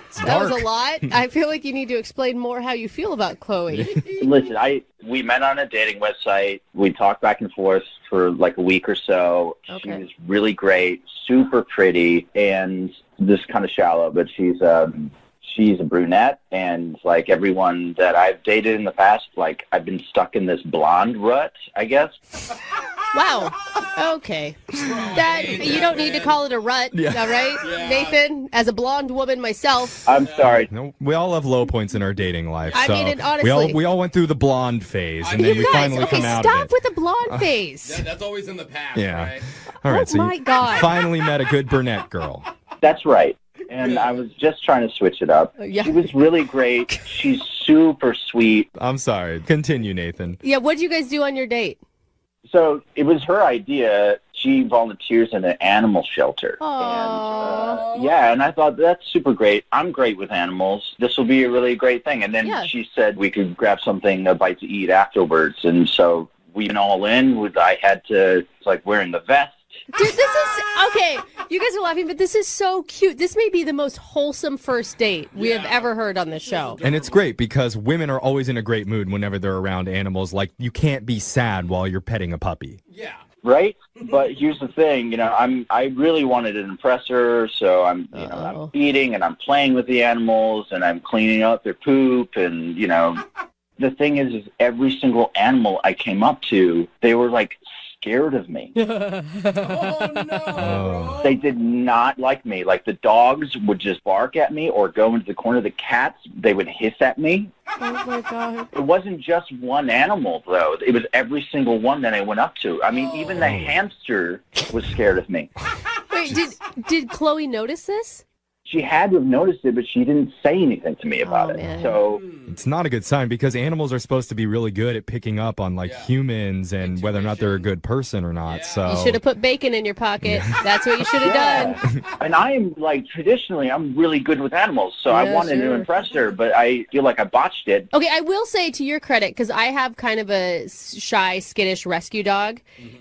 It's that was dark. a lot. I feel like you need to explain more how you feel about Chloe. Listen, we met on a dating website. We talked back and forth for like a week or so. She Okay. was really great, super pretty, and just kind of shallow, but she's a brunette, and like everyone that I've dated in the past, like I've been stuck in this blonde rut, I guess. Wow. Okay. That you don't need to call it a rut, all right, Yeah. Nathan? As a blonde woman myself, I'm sorry. No, we all have low points in our dating life. I so mean, and honestly- we all went through the blonde phase, and then you we guys, finally okay, come out of stop it. with the blonde face. That's always in the past, Yeah. right? All right, Oh so my you God. finally met a good brunette girl. That's right. And I was just trying to switch it up. Yeah. She was really great. She's super sweet. I'm sorry. Continue, Nathan. Yeah, what did you guys do on your date? So it was her idea. She volunteers in an animal shelter. Aww. And yeah, and I thought that's super great. I'm great with animals. This will be a really great thing. And then Yeah. she said we could grab something, a bite to eat afterwards. And so we went all in. I had to, it's like wearing the vest. Dude, this is okay. You guys are laughing, but this is so cute. This may be the most wholesome first date we have ever heard on this show. And it's great because women are always in a great mood whenever they're around animals. Like, you can't be sad while you're petting a puppy. Yeah. Right? But here's the thing, I really wanted to impress her, so I'm feeding and I'm playing with the animals and I'm cleaning up their poop and, the thing is every single animal I came up to, they were like scared of me. Oh, no. They did not like me. Like the dogs would just bark at me or go into the corner. The cats, they would hiss at me. Oh my God. It wasn't just one animal, though. It was every single one that I went up to. I mean, even the hamster was scared of me. Wait, did Chloe notice this? she had to have noticed it, but she didn't say anything to me about it. Man. So It's not a good sign because animals are supposed to be really good at picking up on like humans and whether or not they're a good person or not. So You should have put bacon in your pocket. That's what you should have done. and I am like traditionally, I'm really good with animals, so I Yeah, wanted to sure. impress her, but I feel like I botched it. Okay, I will say to your credit, because I have kind of a shy, skittish rescue dog,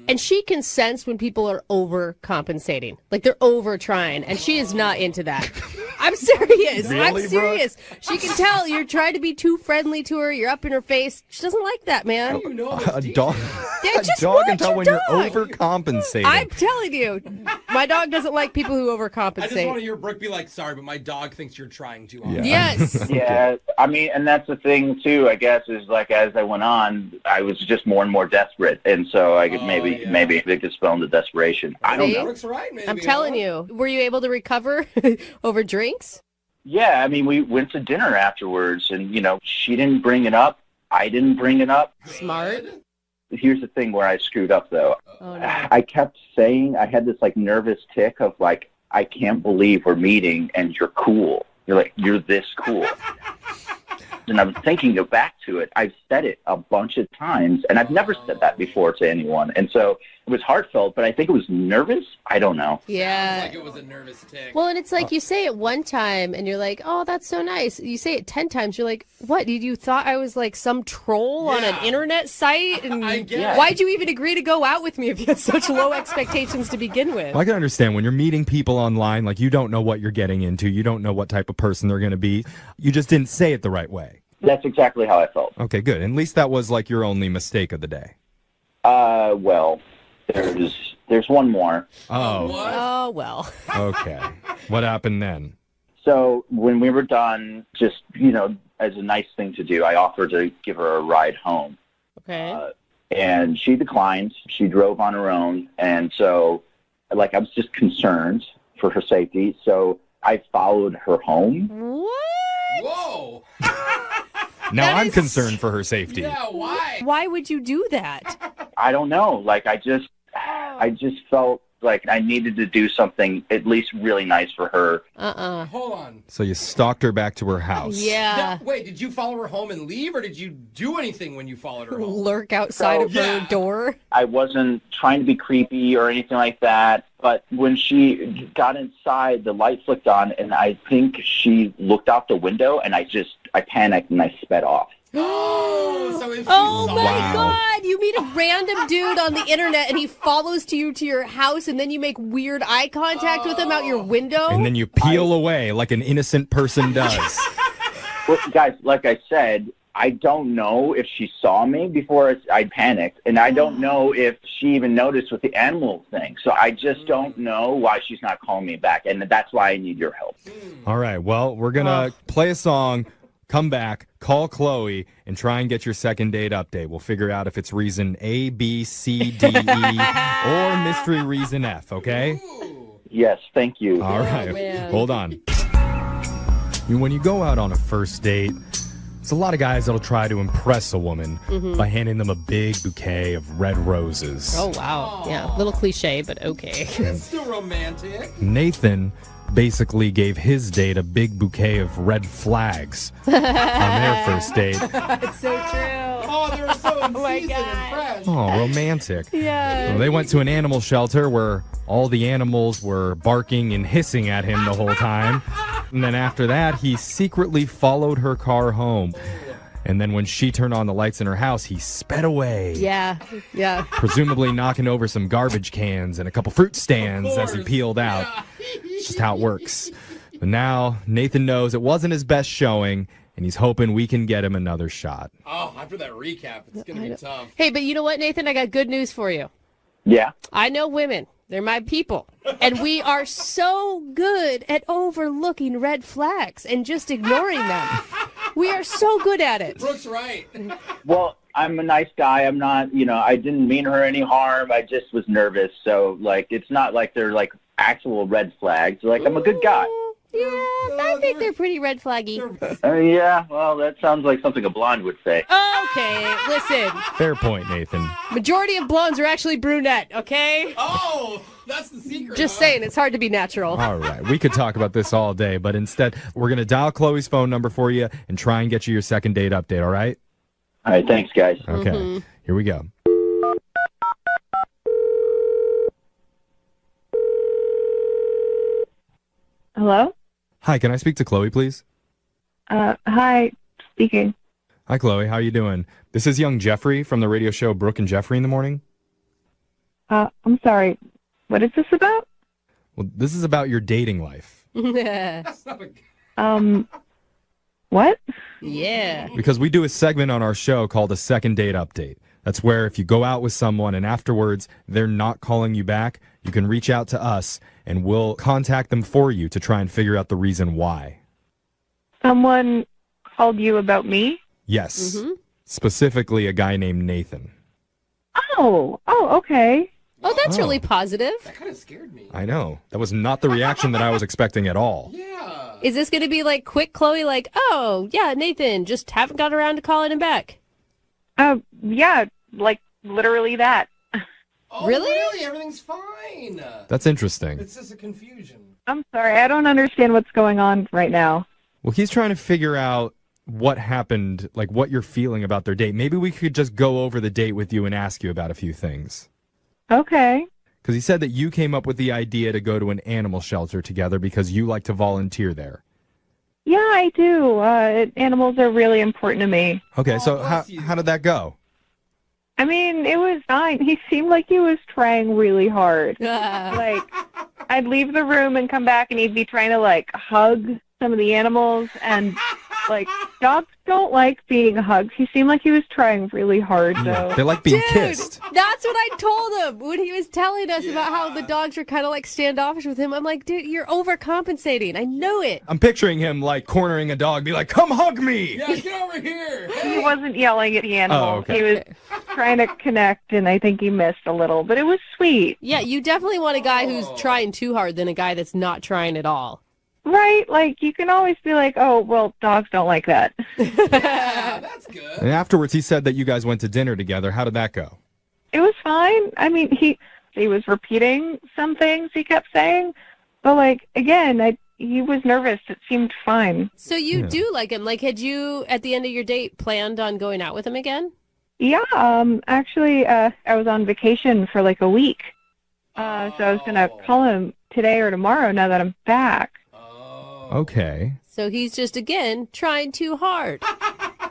and she can sense when people are overcompensating. Like they're over trying, and she is not into that. I'm serious. I'm Really, serious. She can tell you're trying to be too friendly to her. You're up in her face. She doesn't like that, man. a dog, Yeah, a just dog can watch tell your when dog. you're overcompensating. I'm telling you, my dog doesn't like people who I just want to overcompensate. hear Brooke be like, sorry, but my dog thinks you're trying too hard. Yes. Yeah, I mean, and that's the thing too. I guess is like as I went on, I was just more and more desperate, and so I could maybe it could spell into desperation. I don't See? know. Brooke's right, maybe. I'm telling you. Were you able to recover over drinks? Yeah, I mean, we went to dinner afterwards, and she didn't bring it up. I didn't bring it up. Smart. Here's the thing where I screwed up, though. Oh, no. I kept saying I had this like nervous tick of like, I can't believe we're meeting, and you're cool. You're this cool. And I was thinking back to it. I've said it a bunch of times, and I've never said that before to anyone. And so it was heartfelt, but I think it was nervous. I don't know. Yeah. Like it was a nervous tick. Well, and it's like you say it one time and you're like, oh, that's so nice. You say it 10 times. You're like, what? You thought I was like some troll on an internet site? And I get it. why'd you even agree to go out with me if you had such low expectations to begin with? Well, I can understand when you're meeting people online, like you don't know what you're getting into. You don't know what type of person they're going to be. You just didn't say it the right way. That's exactly how I felt. Okay, good. At least that was like your only mistake of the day. Well, there's one more. Oh, Oh, well. okay. What happened then? So when we were done, just, as a nice thing to do, I offered to give her a ride home. Okay. And she declined. She drove on her own. And so, I was just concerned for her safety. So I followed her home. What? Whoa. Now That I'm is- concerned for her safety. Yeah, why? Why would you do that? I don't know. I just felt like I needed to do something at least really nice for her. Hold on. So you stalked her back to her house. Yeah. Wait, did you follow her home and leave, or did you do anything when you followed her home? Lurk outside of her door. I wasn't trying to be creepy or anything like that, but when she got inside, the light flicked on, and I think she looked out the window, and I panicked and I sped off. Oh, so if she Oh saw my Wow. God! You meet a random dude on the internet and he follows you to your house, and then you make weird eye contact with him out your window. And then you peel away like an innocent person does. Well, guys, like I said, I don't know if she saw me before I panicked, and I don't know if she even noticed with the animal thing. So I just don't know why she's not calling me back, and that's why I need your help. All right, well, we're going to play a song, come back, call Chloe, and try and get your second date update. We'll figure out if it's reason A, B, C, D, E, or mystery reason F, okay? Yes, thank you. All right, man. hold on. When you go out on a first date, there's a lot of guys that'll try to impress a woman by handing them a big bouquet of red roses. Oh, wow. Yeah, a little cliche, but okay. It's still romantic. Nathan basically gave his date a big bouquet of red flags on their first date. It's so true. Oh, they're so in my season God. and fresh. Oh, romantic. Yeah. Well, they went to an animal shelter where all the animals were barking and hissing at him the whole time. And then after that, he secretly followed her car home. And then when she turned on the lights in her house, he sped away. Yeah. Yeah. Presumably knocking over some garbage cans and a couple fruit stands as he course. peeled out. It's just how it works. But now Nathan knows it wasn't his best showing, and he's hoping we can get him another shot. Oh, after that recap, it's going to be tough. Hey, but you know what, Nathan? I got good news for you. Yeah. I know women. They're my people. And we are so good at overlooking red flags and just ignoring them. We are so good at it. Brooke's right. Well, I'm a nice guy. I'm not, I didn't mean her any harm. I just was nervous. So, it's not like they're, actual red flags. I'm a good guy. Yeah, I think they're pretty red flaggy. Yeah, well, that sounds like something a blonde would say. Okay, listen. Fair point, Nathan. Majority of blondes are actually brunette, okay? Oh! That's the secret. Just saying, it's hard to be natural. All right. We could talk about this all day, but instead, we're going to dial Chloe's phone number for you and try and get you your second date update, all right? All right, thanks, guys. Okay. Here we go. Hello? Hi, can I speak to Chloe, please? Hi, speaking. Hi, Chloe. How are you doing? This is young Jeffrey from the radio show Brooke and Jeffrey in the Morning. I'm sorry. What is this about? Well, this is about your dating life. What? Yeah. Because we do a segment on our show called a second date update. That's where if you go out with someone and afterwards they're not calling you back, you can reach out to us and we'll contact them for you to try and figure out the reason why. Someone called you about me? Yes. Specifically a guy named Nathan. Oh, okay. Oh, that's really positive. That kind of scared me. I know. That was not the reaction that I was expecting at all. Yeah. Is this going to be like quick, Chloe? Like, oh, yeah, Nathan, just haven't got around to calling him back. Yeah, like literally that. Oh, Really? Everything's fine. That's interesting. It's just a confusion. I'm sorry, I don't understand what's going on right now. Well, he's trying to figure out what happened, like what you're feeling about their date. Maybe we could just go over the date with you and ask you about a few things. Okay. Because he said that you came up with the idea to go to an animal shelter together because you like to volunteer there. Yeah, I do. Animals are really important to me. Okay, so how did that go? I mean, it was fine. He seemed like he was trying really hard. Like, I'd leave the room and come back and he'd be trying to, like, hug some of the animals. And, like, dogs don't like being hugged. He seemed like he was trying really hard, though. They like being Dude, kissed. That's what I told him when he was telling us about how the dogs were kind of like standoffish with him. I'm like, dude, you're overcompensating. I know it. I'm picturing him like cornering a dog, be like, come hug me. Yeah, get over here. He wasn't yelling at the animal. Oh, okay. He was trying to connect, and I think he missed a little. But it was sweet. Yeah, you definitely want a guy who's trying too hard than a guy that's not trying at all. Right? Like, you can always be like, oh, well, dogs don't like that. Yeah, that's good. And afterwards, he said that you guys went to dinner together. How did that go? It was fine. I mean, he was repeating some things he kept saying. But, like, again, he was nervous. It seemed fine. So you do like him. Like, had you, at the end of your date, planned on going out with him again? Yeah, actually, I was on vacation for, like, a week. So I was going to call him today or tomorrow now that I'm back. Okay. So he's just, again, trying too hard.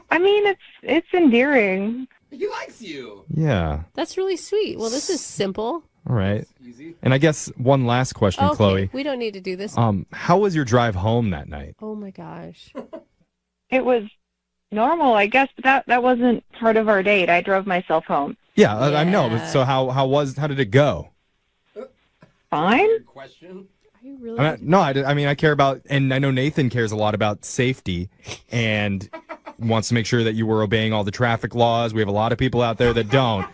I mean, it's endearing. He likes you. Yeah. That's really sweet. Well, this is simple. All right. And I guess one last question, Okay, Chloe. we don't need to do this. How was your drive home that night? Oh, my gosh. It was normal, I guess, but that wasn't part of our date. I drove myself home. Yeah, I know. But so how did it go? Fine. Question. Are you really? I mean, I care about, and I know Nathan cares a lot about safety and wants to make sure that you were obeying all the traffic laws. We have a lot of people out there that don't.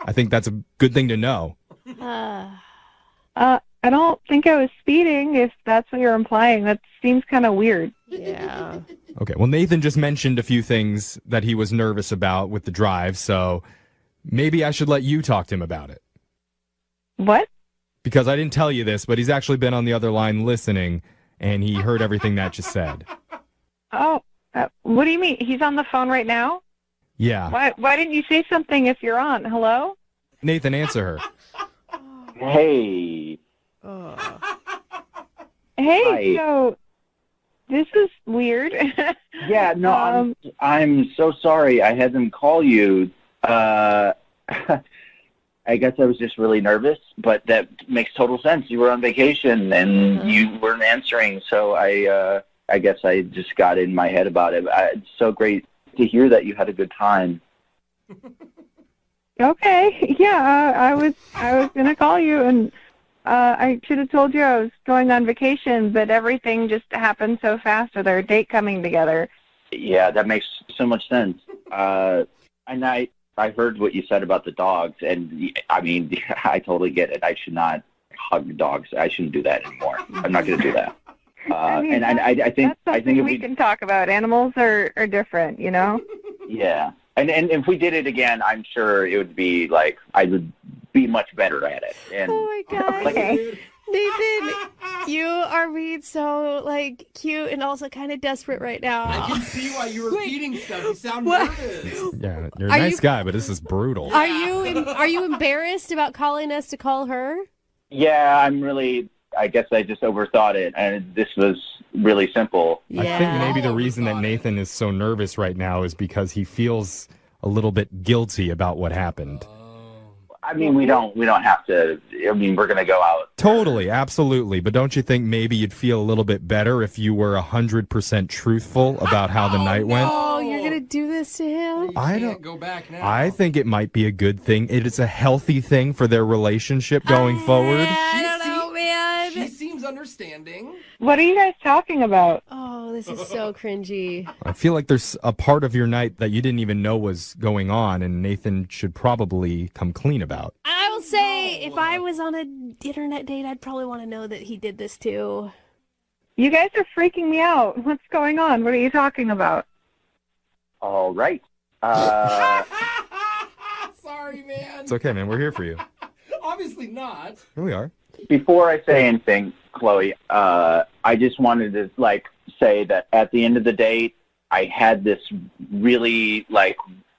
I think that's a good thing to know. I don't think I was speeding, if that's what you're implying. That seems kind of weird. Yeah. Okay, well, Nathan just mentioned a few things that he was nervous about with the drive, so maybe I should let you talk to him about it. What? Because I didn't tell you this, but he's actually been on the other line listening, and he heard everything that you said. Oh, what do you mean? He's on the phone right now? Yeah. Why didn't you say something if you're on? Hello? Nathan, answer her. Hey. Hey, Hi. so this is weird. Yeah, no, I'm so sorry. I had them call you. I guess I was just really nervous, but that makes total sense. You were on vacation and you weren't answering, so I guess I just got in my head about it. It's so great to hear that you had a good time. Okay, yeah, I was gonna call you, and I should have told you I was going on vacation, but everything just happened so fast with our date coming together. Yeah, that makes so much sense. And I heard what you said about the dogs, and I mean, I totally get it. I should not hug dogs. I shouldn't do that anymore. I'm not going to do that. I think that's something we can talk about. Animals are different, you know? Yeah. And if we did it again, I'm sure it would be like I would be much better at it. And Oh my God. like, Nathan, you are being so like cute and also kind of desperate right now. I can see why you're repeating stuff. You sound what? nervous. Yeah, you're a Are nice you- guy, but this is brutal. Are you embarrassed about calling us to call her? yeah, I guess I just overthought it, and this was really simple. I think maybe the reason that Nathan is so nervous right now is because he feels a little bit guilty about what happened. I mean, we don't have to. I mean, we're gonna go out. Totally, absolutely. But don't you think maybe you'd feel a little bit better if you were 100% truthful about how the night went? Oh, you're gonna do this to him? I don't go back now. I think it might be a good thing. It is a healthy thing for their relationship going forward. I don't know, man. She seems understanding. What are you guys talking about? Oh, this is so cringy. I feel like there's a part of your night that you didn't even know was going on, and Nathan should probably come clean about. I will say, if I was on an internet date, I'd probably want to know that he did this too. You guys are freaking me out. What's going on? What are you talking about? All right. Sorry, man. It's okay, man. We're here for you. Obviously not. Here we are. Before I say anything, Chloe, I just wanted to say that at the end of the date, I had this really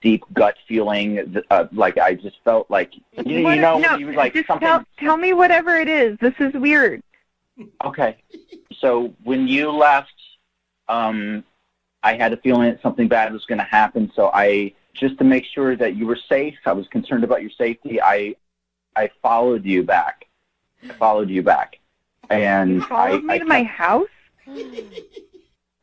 deep gut feeling. I just felt like No, he was like just something. tell me whatever it is. This is weird. Okay, so when you left, I had a feeling that something bad was going to happen. So just to make sure that you were safe, I was concerned about your safety. I followed you back. And You followed me to my house?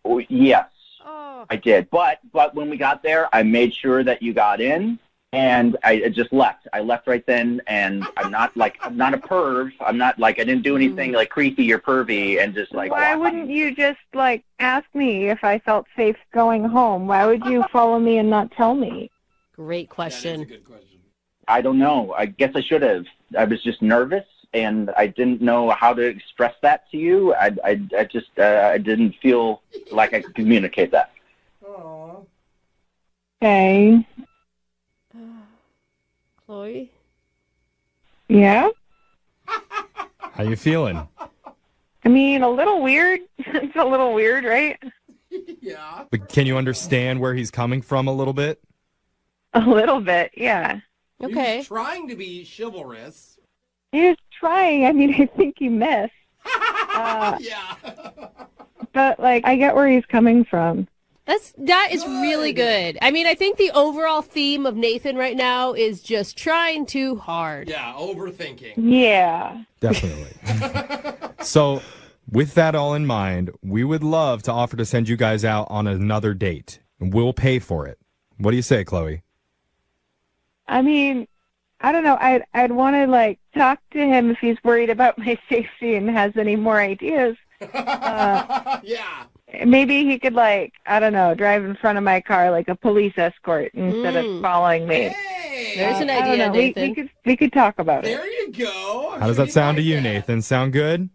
Oh, yes, I did. But when we got there, I made sure that you got in, and I just left. I left right then, and I'm not a perv. I'm not I didn't do anything creepy or pervy, and just Why wouldn't you just ask me if I felt safe going home? Why would you follow me and not tell me? Great question. I don't know. I guess I should have. I was just nervous, and I didn't know how to express that to you. I didn't feel like I could communicate that. Aww. Okay. Chloe? Yeah? How you feeling? I mean, a little weird. It's a little weird, right? Yeah. But can you understand where he's coming from a little bit? A little bit, yeah. Okay. He's trying to be chivalrous. He was trying. I mean, I think he missed. Yeah. But, I get where he's coming from. That is really good. I mean, I think the overall theme of Nathan right now is just trying too hard. Yeah, overthinking. Yeah. Definitely. So, with that all in mind, we would love to offer to send you guys out on another date, and we'll pay for it. What do you say, Chloe? I mean, I don't know. I'd want to, talk to him if he's worried about my safety and has any more ideas. Yeah. Maybe he could, I don't know, drive in front of my car like a police escort instead of following me. Hey, there's an I don't idea, know. Nathan. We could talk about it. There you go. How does that sound to you, Nathan? Sound good?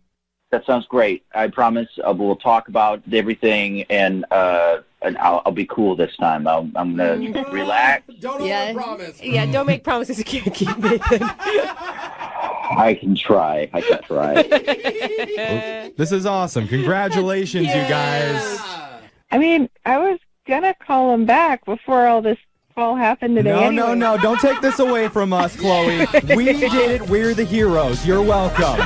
That sounds great. I promise we'll talk about everything, and I'll be cool this time. I'm gonna relax. Don't overpromise. Yeah, don't make promises you can't keep, Nathan. I can try. This is awesome. Congratulations, you guys. I mean, I was going to call him back before all this all happened today. anyway. No. Don't take this away from us, Chloe. We did it. We're the heroes. You're welcome.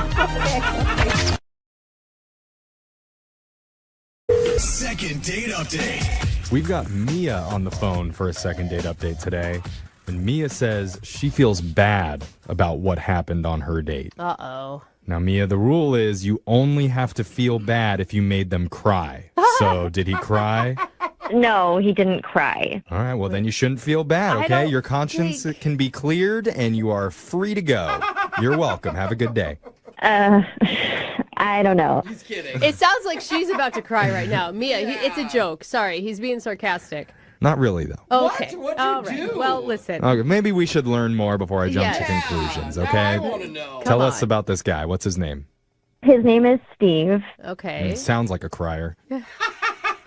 Second date update. We've got Mia on the phone for a second date update today. And Mia says she feels bad about what happened on her date. Uh-oh. Now, Mia, the rule is you only have to feel bad if you made them cry. So, did he cry? No, he didn't cry. All right, well, then you shouldn't feel bad, okay? Your conscience can be cleared, and you are free to go. You're welcome. Have a good day. I don't know. He's kidding. It sounds like she's about to cry right now. Mia, it's a joke. Sorry, he's being sarcastic. Not really, though. Okay. What'd you All right. do? Well, listen. Okay, maybe we should learn more before I jump to Yeah. conclusions, Now okay? I want to know. Tell Come us on. about this guy. What's his name? His name is Steve. Okay. Sounds like a crier.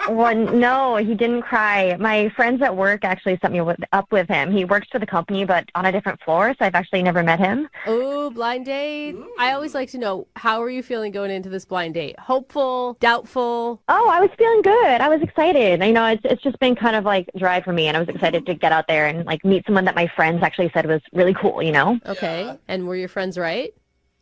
Well, no, he didn't cry. My friends at work actually set me up with him. He works for the company, but on a different floor, so I've actually never met him. Oh, blind date. I always like to know, how are you feeling going into this blind date? Hopeful, doubtful? Oh, I was feeling good. I was excited. It's just been kind of like dry for me, and I was excited to get out there and like meet someone that my friends actually said was really cool, Okay. Yeah. And were your friends right?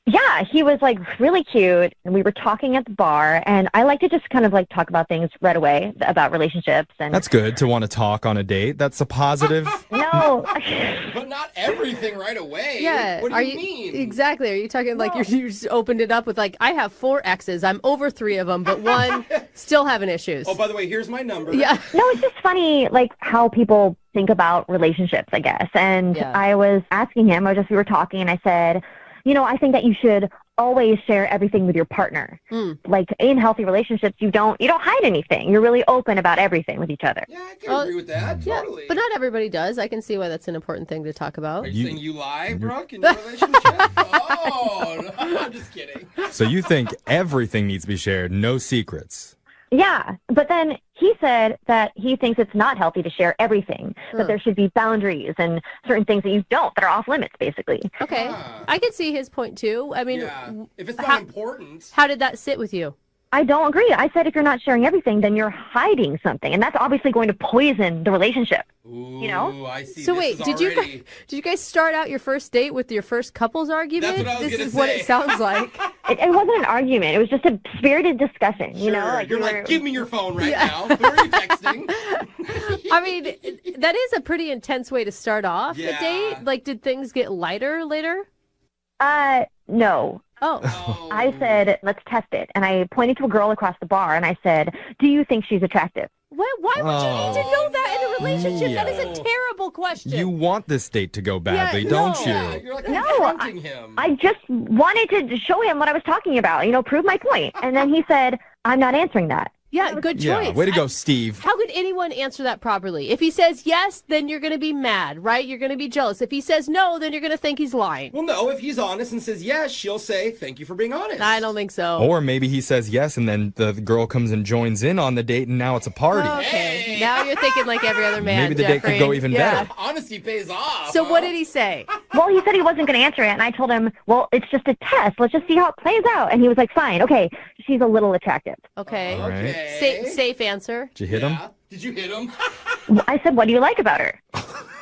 Yeah, he was like really cute, and we were talking at the bar, and I like to just kind of like talk about things right away about relationships. And That's good to want to talk on a date. That's a positive. No. But not everything right away. Yeah. What do you mean? Exactly. Are you talking like you just opened it up with like, I have 4 exes. I'm over 3 of them, but 1 still having issues. Oh, by the way, here's my number. Yeah. No, it's just funny, like how people think about relationships, I guess. And I was asking him, we were talking, and I said, I think that you should always share everything with your partner. Like in healthy relationships, you don't hide anything. You're really open about everything with each other. Yeah, I can agree with that. Totally. But not everybody does. I can see why that's an important thing to talk about. Are you saying you lie, Brooke, in your relationship? Oh, no, I'm just kidding. So you think everything needs to be shared, no secrets? Yeah, but then he said that he thinks it's not healthy to share everything, that there should be boundaries and certain things that you don't, that are off limits, basically. Okay. I can see his point, too. I mean, if it's not important. How did that sit with you? I don't agree. I said if you're not sharing everything, then you're hiding something, and that's obviously going to poison the relationship. Ooh, I see. So wait, did you guys start out your first date with your first couples argument? That's what I was This is what it sounds like. It wasn't an argument. It was just a spirited discussion. Sure. You're like, give me your phone right now. Who are you texting? I mean, that is a pretty intense way to start off a date. Like, did things get lighter later? No. Oh. I said, let's test it. And I pointed to a girl across the bar, and I said, do you think she's attractive? Why would you need to know that in a relationship? That is a terrible question. You want this date to go badly, don't you? Yeah, you're like confronting him. I just wanted to show him what I was talking about, prove my point. And then he said, I'm not answering that. Yeah, good choice. Yeah, way to go, Steve. How could anyone answer that properly? If he says yes, then you're going to be mad, right? You're going to be jealous. If he says no, then you're going to think he's lying. Well, no, if he's honest and says yes, she'll say, thank you for being honest. I don't think so. Or maybe he says yes, and then the girl comes and joins in on the date, and now it's a party. Okay, now you're thinking like every other man, Maybe the date could go even better. Honesty pays off. So what did he say? Well, he said he wasn't going to answer it, and I told him, well, it's just a test. Let's just see how it plays out. And he was like, fine, okay, she's a little attractive. Okay. All right. Safe answer. Did you hit him? Did you hit him? I said, what do you like about her?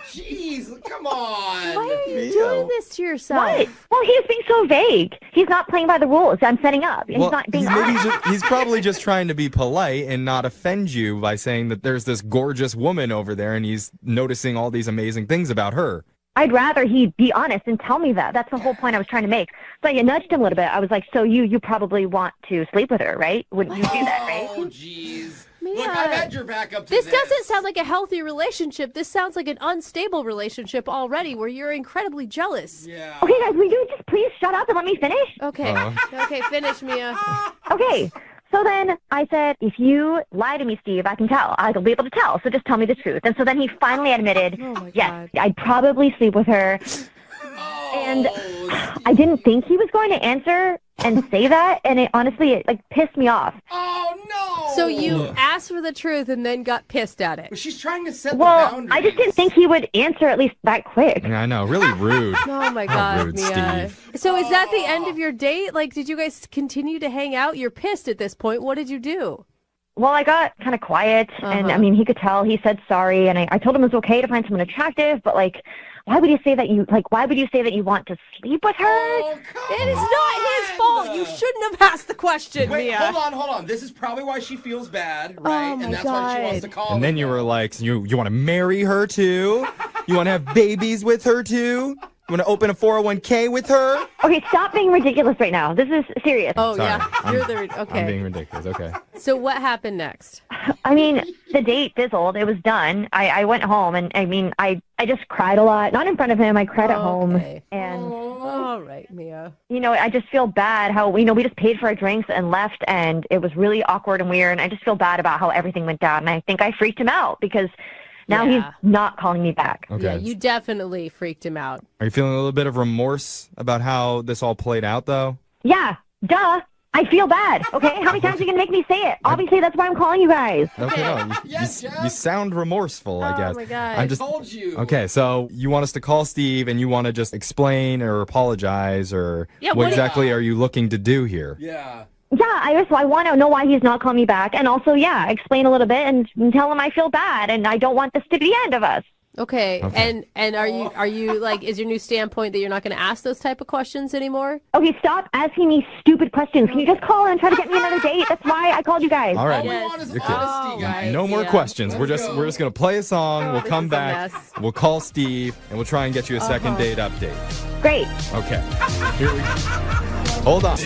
Jeez, come on. Why are you doing this to yourself? What? Well, he's being so vague. He's not playing by the rules I'm setting up. He's not being honest. He's probably just trying to be polite and not offend you by saying that there's this gorgeous woman over there and he's noticing all these amazing things about her. I'd rather he be honest and tell me that. That's the whole point I was trying to make. So I nudged him a little bit. I was like, so you probably want to sleep with her, right? Wouldn't you do that, right? Oh, jeez. Look, I've had your back up to this. Doesn't sound like a healthy relationship. This sounds like an unstable relationship already where you're incredibly jealous. Yeah. Okay, guys, will you just please shut up and let me finish? Okay. Okay, finish, Mia. Okay. So then I said, if you lie to me, Steve, I can tell. I'll be able to tell. So just tell me the truth. And so then he finally admitted, yes, I'd probably sleep with her. And I didn't think he was going to answer and say that. And it honestly, pissed me off. Oh, no. So you asked for the truth and then got pissed at it. But she's trying to set the Well, boundaries. I just didn't think he would answer at least that quick. Yeah, I know. Really rude. Oh, my How God, rude, Mia. Steve. So is that the end of your date? Like, did you guys continue to hang out? You're pissed at this point. What did you do? Well, I got kind of quiet, and I mean, he could tell. He said sorry, and I told him it was okay to find someone attractive, but why would you say that you want to sleep with her? Oh, it is not his fault. You shouldn't have asked the question, Wait, Mia. hold on. This is probably why she feels bad, right? Oh, and that's my why she wants God. to call And then you were like, you want to marry her too? You want to have babies with her too? You want to open a 401k with her? Okay, stop being ridiculous right now. This is serious. Oh, Sorry, yeah. You're the okay. I'm being ridiculous. Okay. So what happened next? I mean, the date fizzled. It was done. I went home, and I mean, I just cried a lot. Not in front of him. I cried at home. And, all right, Mia. I just feel bad how, we just paid for our drinks and left, and it was really awkward and weird. And I just feel bad about how everything went down. And I think I freaked him out because now he's not calling me back. Okay. Yeah, you definitely freaked him out. Are you feeling a little bit of remorse about how this all played out, though? Yeah, duh. I feel bad, okay? How many times are you going to make me say it? Obviously, that's why I'm calling you guys. Okay, no, you sound remorseful, I guess. Oh, my God. I told you. Okay, so you want us to call Steve and you want to just explain or apologize or Yeah, what exactly are you looking to do here? Yeah. Yeah, I want to know why he's not calling me back. And also, yeah, explain a little bit and tell him I feel bad and I don't want this to be the end of us. Okay. And are you like, is your new standpoint that you're not going to ask those type of questions anymore? Okay, stop asking me stupid questions. Can you just call and try to get me another date? That's why I called you guys. All right. All we want is honesty, guys. No more questions. We're just going to play a song. We'll come back. We'll call Steve and we'll try and get you a second date update. Great. Okay. Here we go. Hold on.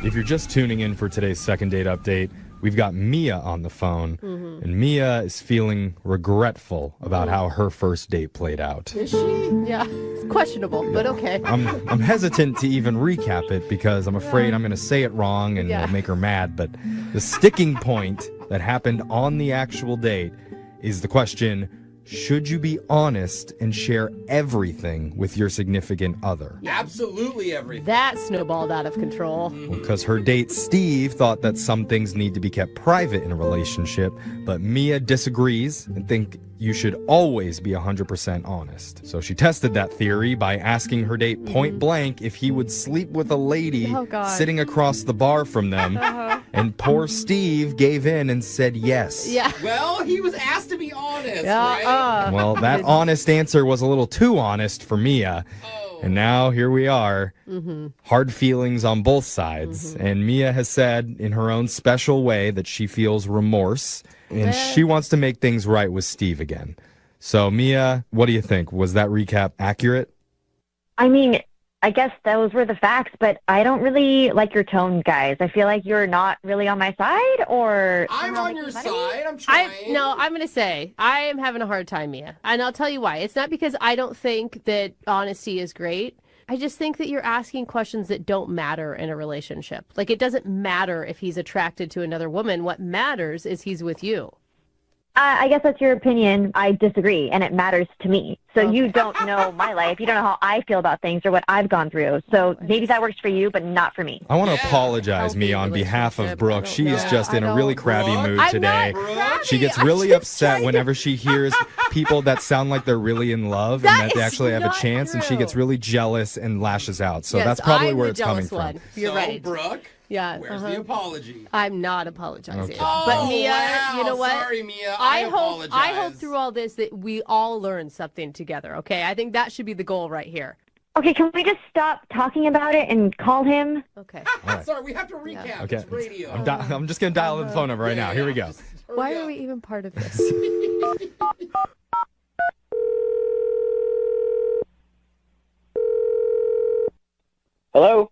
If you're just tuning in for today's second date update, we've got Mia on the phone, and Mia is feeling regretful about how her first date played out. Is she? Yeah. It's questionable, but okay. I'm hesitant to even recap it because I'm afraid I'm going to say it wrong and it'll make her mad, but the sticking point that happened on the actual date is the question, should you be honest and share everything with your significant other? Absolutely everything. That snowballed out of control. Because her date, Steve, thought that some things need to be kept private in a relationship, but Mia disagrees and thinks you should always be 100% honest. So she tested that theory by asking her date point blank if he would sleep with a lady sitting across the bar from them. And poor Steve gave in and said yes. Yeah. Well, he was asked to be honest, right? Well, that honest answer was a little too honest for Mia. And now here we are. Hard feelings on both sides. And Mia has said in her own special way that she feels remorse. And she wants to make things right with Steve again. So, Mia, what do you think? Was that recap accurate? I mean, I guess those were the facts, but I don't really like your tone, guys. I feel like you're not really on my side, or... I'm on your side. I'm trying. I'm going to say, I am having a hard time, Mia. And I'll tell you why. It's not because I don't think that honesty is great. I just think that you're asking questions that don't matter in a relationship. Like, it doesn't matter if he's attracted to another woman. What matters is he's with you. I guess that's your opinion. I disagree, and it matters to me. So you don't know my life. You don't know how I feel about things or what I've gone through. So maybe that works for you, but not for me. I want to apologize, Mia, on behalf of Brooke. She is just in a really crabby mood today. She gets really upset whenever she hears people that sound like they're really in love and that they actually have a chance, and she gets really jealous and lashes out. So that's probably where it's coming from. You're right. Brooke. Yeah. Where's the apology? I'm not apologizing. Okay. But Mia, you know what? Sorry, Mia. I apologize. I hope through all this that we all learn something together, okay? I think that should be the goal right here. Okay, can we just stop talking about it and call him? Okay. Right. Sorry, we have to recap. Okay. It's radio. I'm just going to dial the phone number right now. Here we go. Why are we even part of this? Hello?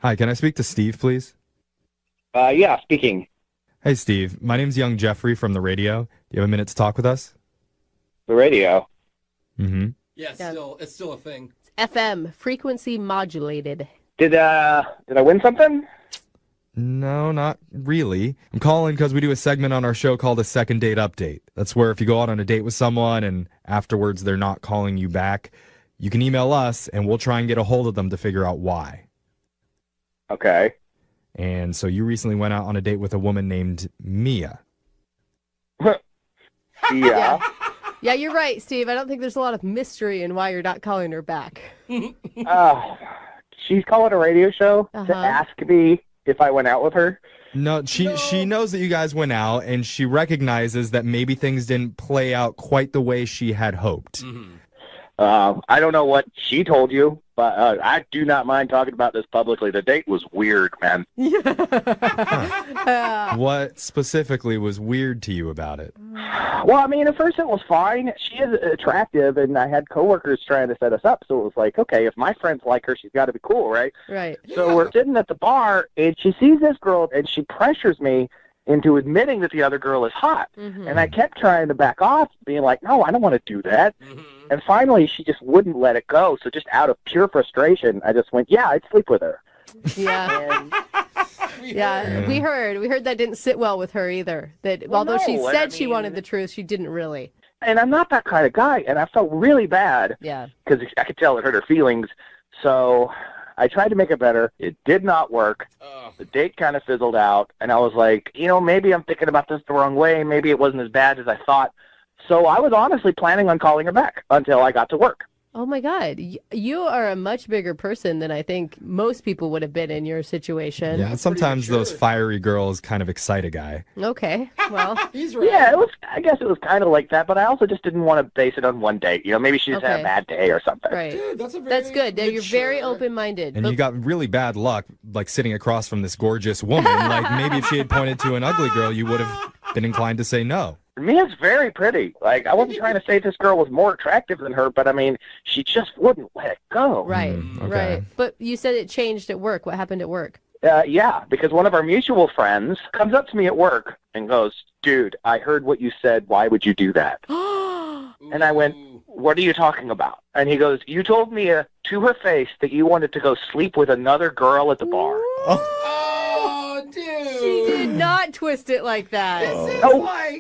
Hi, can I speak to Steve, please? Yeah, speaking. Hey, Steve. My name's Young Jeffrey from the radio. Do you have a minute to talk with us? The radio? Mm-hmm. Yeah, it's still a thing. It's FM, frequency modulated. Did I win something? No, not really. I'm calling because we do a segment on our show called a second date update. That's where if you go out on a date with someone and afterwards they're not calling you back, you can email us and we'll try and get a hold of them to figure out why. Okay. And so you recently went out on a date with a woman named Mia. Yeah. Yeah, you're right, Steve. I don't think there's a lot of mystery in why you're not calling her back. She's calling a radio show to ask me if I went out with her. No, she knows that you guys went out, and she recognizes that maybe things didn't play out quite the way she had hoped. I don't know what she told you, but I do not mind talking about this publicly. The date was weird, man. What specifically was weird to you about it? Well, I mean, at first it was fine. She is attractive, and I had coworkers trying to set us up, so it was like, okay, if my friends like her, she's got to be cool, right? Right. So we're sitting at the bar, and she sees this girl, and she pressures me into admitting that the other girl is hot. And I kept trying to back off, being like, no, I don't want to do that. And finally, she just wouldn't let it go. So just out of pure frustration, I just went, yeah, I'd sleep with her. Yeah. We heard that didn't sit well with her either. That although she said she wanted the truth, she didn't really. And I'm not that kind of guy, and I felt really bad. Yeah. Because I could tell it hurt her feelings. So I tried to make it better. It did not work. The date kind of fizzled out, and I was like, maybe I'm thinking about this the wrong way. Maybe it wasn't as bad as I thought. So I was honestly planning on calling her back until I got to work. Oh my God. You are a much bigger person than I think most people would have been in your situation. Yeah, sometimes those fiery girls kind of excite a guy. Okay. Well, he's right. Yeah, I guess it was kind of like that, but I also just didn't want to base it on one date. Maybe she just had a bad day or something. Right. Dude, that's good. You're very open-minded. And you got really bad luck, like sitting across from this gorgeous woman. Like maybe if she had pointed to an ugly girl, you would have been inclined to say no. Mia's very pretty. Like, I wasn't trying to say this girl was more attractive than her, but I mean, she just wouldn't let it go. Right, right. But you said it changed at work. What happened at work? Yeah, because one of our mutual friends comes up to me at work and goes, "Dude, I heard what you said. Why would you do that?" And I went, "What are you talking about?" And he goes, "You told Mia to her face that you wanted to go sleep with another girl at the bar." Oh, dude. She did not twist it like that.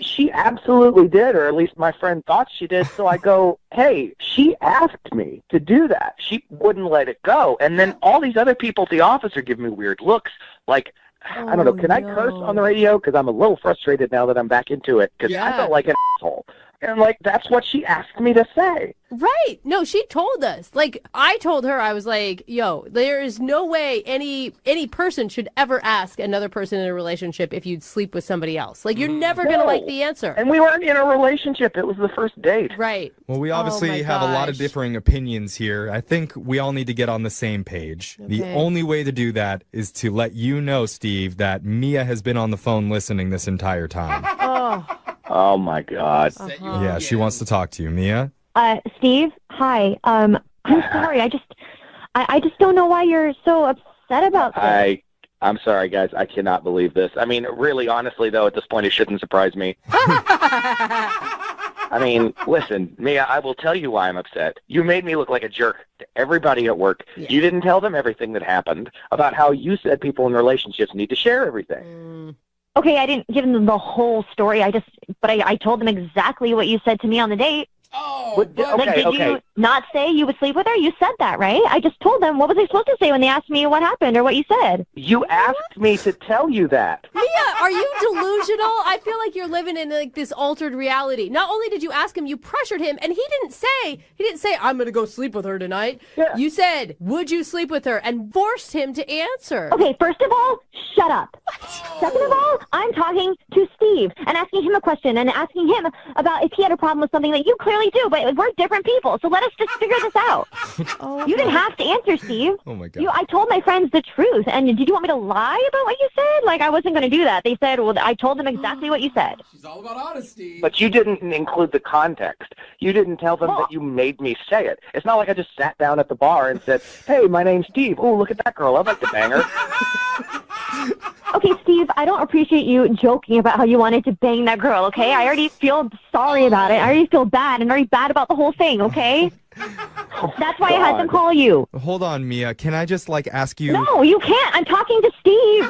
She absolutely did, or at least my friend thought she did. So I go, "Hey, she asked me to do that. She wouldn't let it go." And then all these other people at the office are giving me weird looks. Like, I don't know, can I curse on the radio? Because I'm a little frustrated now that I'm back into it, because I felt like an asshole. And, like, that's what she asked me to say. Right. No, she told us. Like, I told her, I was like, yo, there is no way any person should ever ask another person in a relationship if you'd sleep with somebody else. Like, you're never going to like the answer. And we weren't in a relationship. It was the first date. Right. Well, we obviously have a lot of differing opinions here. I think we all need to get on the same page. Okay. The only way to do that is to let you know, Steve, that Mia has been on the phone listening this entire time. Oh, my God. Yeah, she wants to talk to you. Mia? Steve, hi. I'm sorry. I just don't know why you're so upset about this. I'm sorry, guys. I cannot believe this. I mean, really, honestly, though, at this point, it shouldn't surprise me. I mean, listen, Mia, I will tell you why I'm upset. You made me look like a jerk to everybody at work. Yeah. You didn't tell them everything that happened about how you said people in relationships need to share everything. Okay, I didn't give them the whole story. I told them exactly what you said to me on the date. Oh, did you not say you would sleep with her? You said that, right? I just told them. What was I supposed to say when they asked me what happened or what you said? You asked me to tell you that. Mia, are you delusional? I feel like you're living in like this altered reality. Not only did you ask him, you pressured him, and he didn't say, "I'm going to go sleep with her tonight." Yeah. You said, "Would you sleep with her?" and forced him to answer. Okay, first of all, shut up. Second of all, I'm talking to Steve and asking him a question and asking him about if he had a problem with something that you clearly do, but we're different people, so let us just figure this out. You didn't have to answer, Steve. Oh my God. I told my friends the truth, and did you want me to lie about what you said? Like, I wasn't going to do that. They said, well, I told them exactly what you said. She's all about honesty. But you didn't include the context. You didn't tell them that you made me say it. It's not like I just sat down at the bar and said, "Hey, my name's Steve. Oh, look at that girl. I'd like to bang her." Okay, Steve, I don't appreciate you joking about how you wanted to bang that girl, okay? I already feel sorry about it. I already feel bad and very bad about the whole thing, okay? That's why I had them call you. Hold on, Mia. Can I just, ask you... No, you can't. I'm talking to Steve.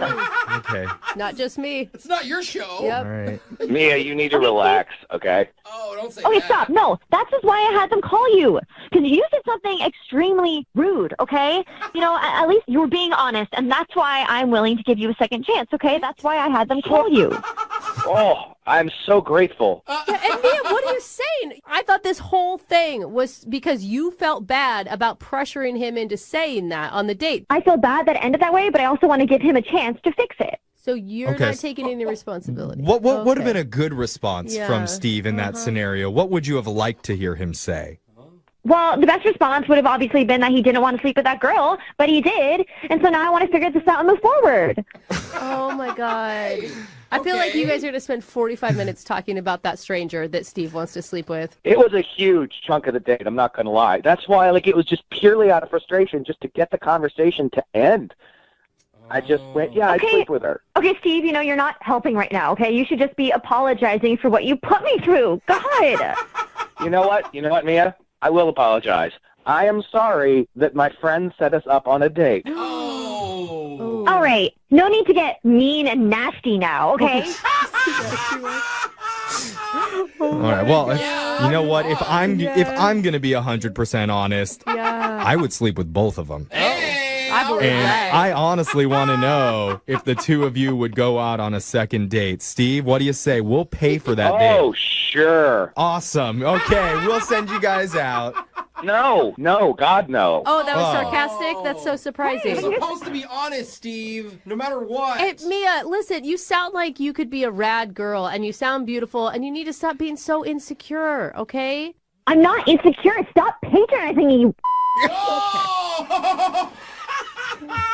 Okay. Not just me. It's not your show. Yep. All right. Mia, you need to relax, okay? Oh, don't say Okay, that. stop. No, that's just why I had them call you. Because you said something extremely rude, okay? At least you were being honest, and that's why I'm willing to give you a second chance, okay? That's why I had them call you. Oh, I'm so grateful. And Mia, what are you saying? I thought this whole thing was because you felt bad about pressuring him into saying that on the date. I feel bad that it ended that way, but I also want to give him a chance to fix it. So you're not taking any responsibility. What would have been a good response from Steve in that scenario? What would you have liked to hear him say? Well, the best response would have obviously been that he didn't want to sleep with that girl, but he did, and so now I want to figure this out and move forward. Oh, my God. I feel like you guys are going to spend 45 minutes talking about that stranger that Steve wants to sleep with. It was a huge chunk of the date, I'm not going to lie. That's why, it was just purely out of frustration just to get the conversation to end. I just went, I'd sleep with her. Okay, Steve, you're not helping right now, okay? You should just be apologizing for what you put me through. God. You know what, Mia? I will apologize. I am sorry that my friend set us up on a date. Oh. All right. No need to get mean and nasty now, okay? All right. Well, you know what? If I'm gonna be 100% honest, I would sleep with both of them. Hey. I believe And that. I honestly want to know if the two of you would go out on a second date. Steve, what do you say? We'll pay for that date. Oh, sure. Awesome. Okay, we'll send you guys out. No, God, no. Oh, that was sarcastic? That's so surprising. You're supposed to be honest, Steve, no matter what. Hey, Mia, listen, you sound like you could be a rad girl, and you sound beautiful, and you need to stop being so insecure, okay? I'm not insecure. Stop patronizing me.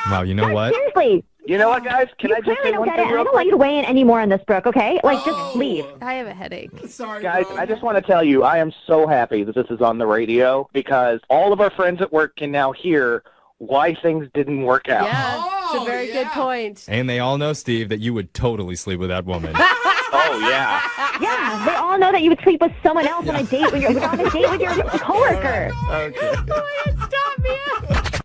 Wow, you know what? Seriously. You know what, guys? Can I just say Clearly one don't get thing it. real I don't quick? want you to weigh in anymore on this, Brooke, okay? Like, just leave. I have a headache. Sorry, Guys, bro. I just want to tell you, I am so happy that this is on the radio because all of our friends at work can now hear why things didn't work out. Yeah, it's a very good point. And they all know, Steve, that you would totally sleep with that woman. Oh, yeah. Yeah, they all know that you would sleep with someone else on a date when you're on a date with your coworker. Okay. Stop, Mia.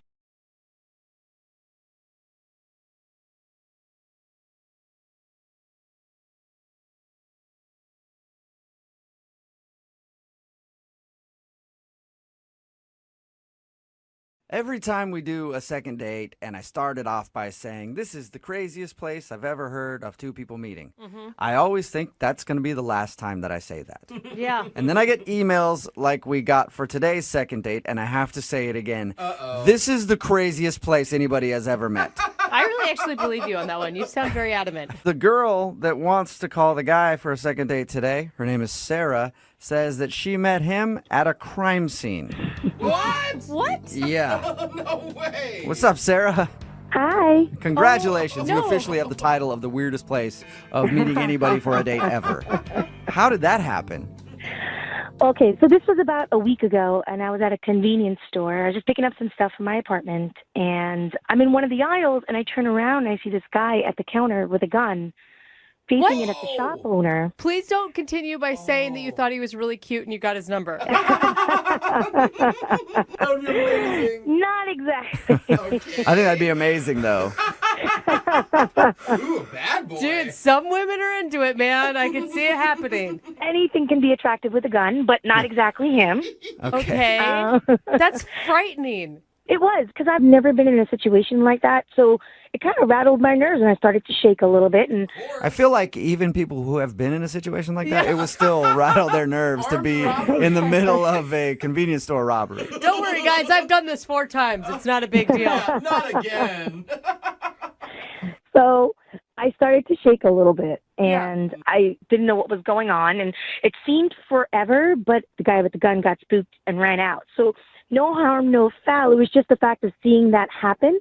Every time we do a second date, and I started off by saying, this is the craziest place I've ever heard of two people meeting, I always think that's going to be the last time that I say that. Yeah. And then I get emails like we got for today's second date, and I have to say it again. This is the craziest place anybody has ever met. I really actually believe you on that one. You sound very adamant. The girl that wants to call the guy for a second date today, her name is Sarah, says that she met him at a crime scene. What? What? Yeah. No way. What's up, Sarah? Hi. Congratulations. Oh, You no. officially have the title of the weirdest place of meeting anybody for a date ever. How did that happen? Okay, so this was about a week ago, and I was at a convenience store. I was just picking up some stuff from my apartment, and I'm in one of the aisles, and I turn around, and I see this guy at the counter with a gun facing it at the shop owner. Please don't continue by saying that you thought he was really cute and you got his number. That would be amazing. Not exactly. I think that'd be amazing, though. Ooh, a bad boy. Dude, some women are into it, man. I can see it happening. Anything can be attractive with a gun, but not exactly him. Okay. That's frightening. It was, because I've never been in a situation like that, so it kind of rattled my nerves, and I started to shake a little bit. And I feel like even people who have been in a situation like that, it would still rattle their nerves to be in the middle of a convenience store robbery. Don't worry, guys. I've done this 4 times. It's not a big deal. Not again. so I started to shake a little bit, and I didn't know what was going on, and it seemed forever, but the guy with the gun got spooked and ran out. So no harm, no foul. It was just the fact of seeing that happen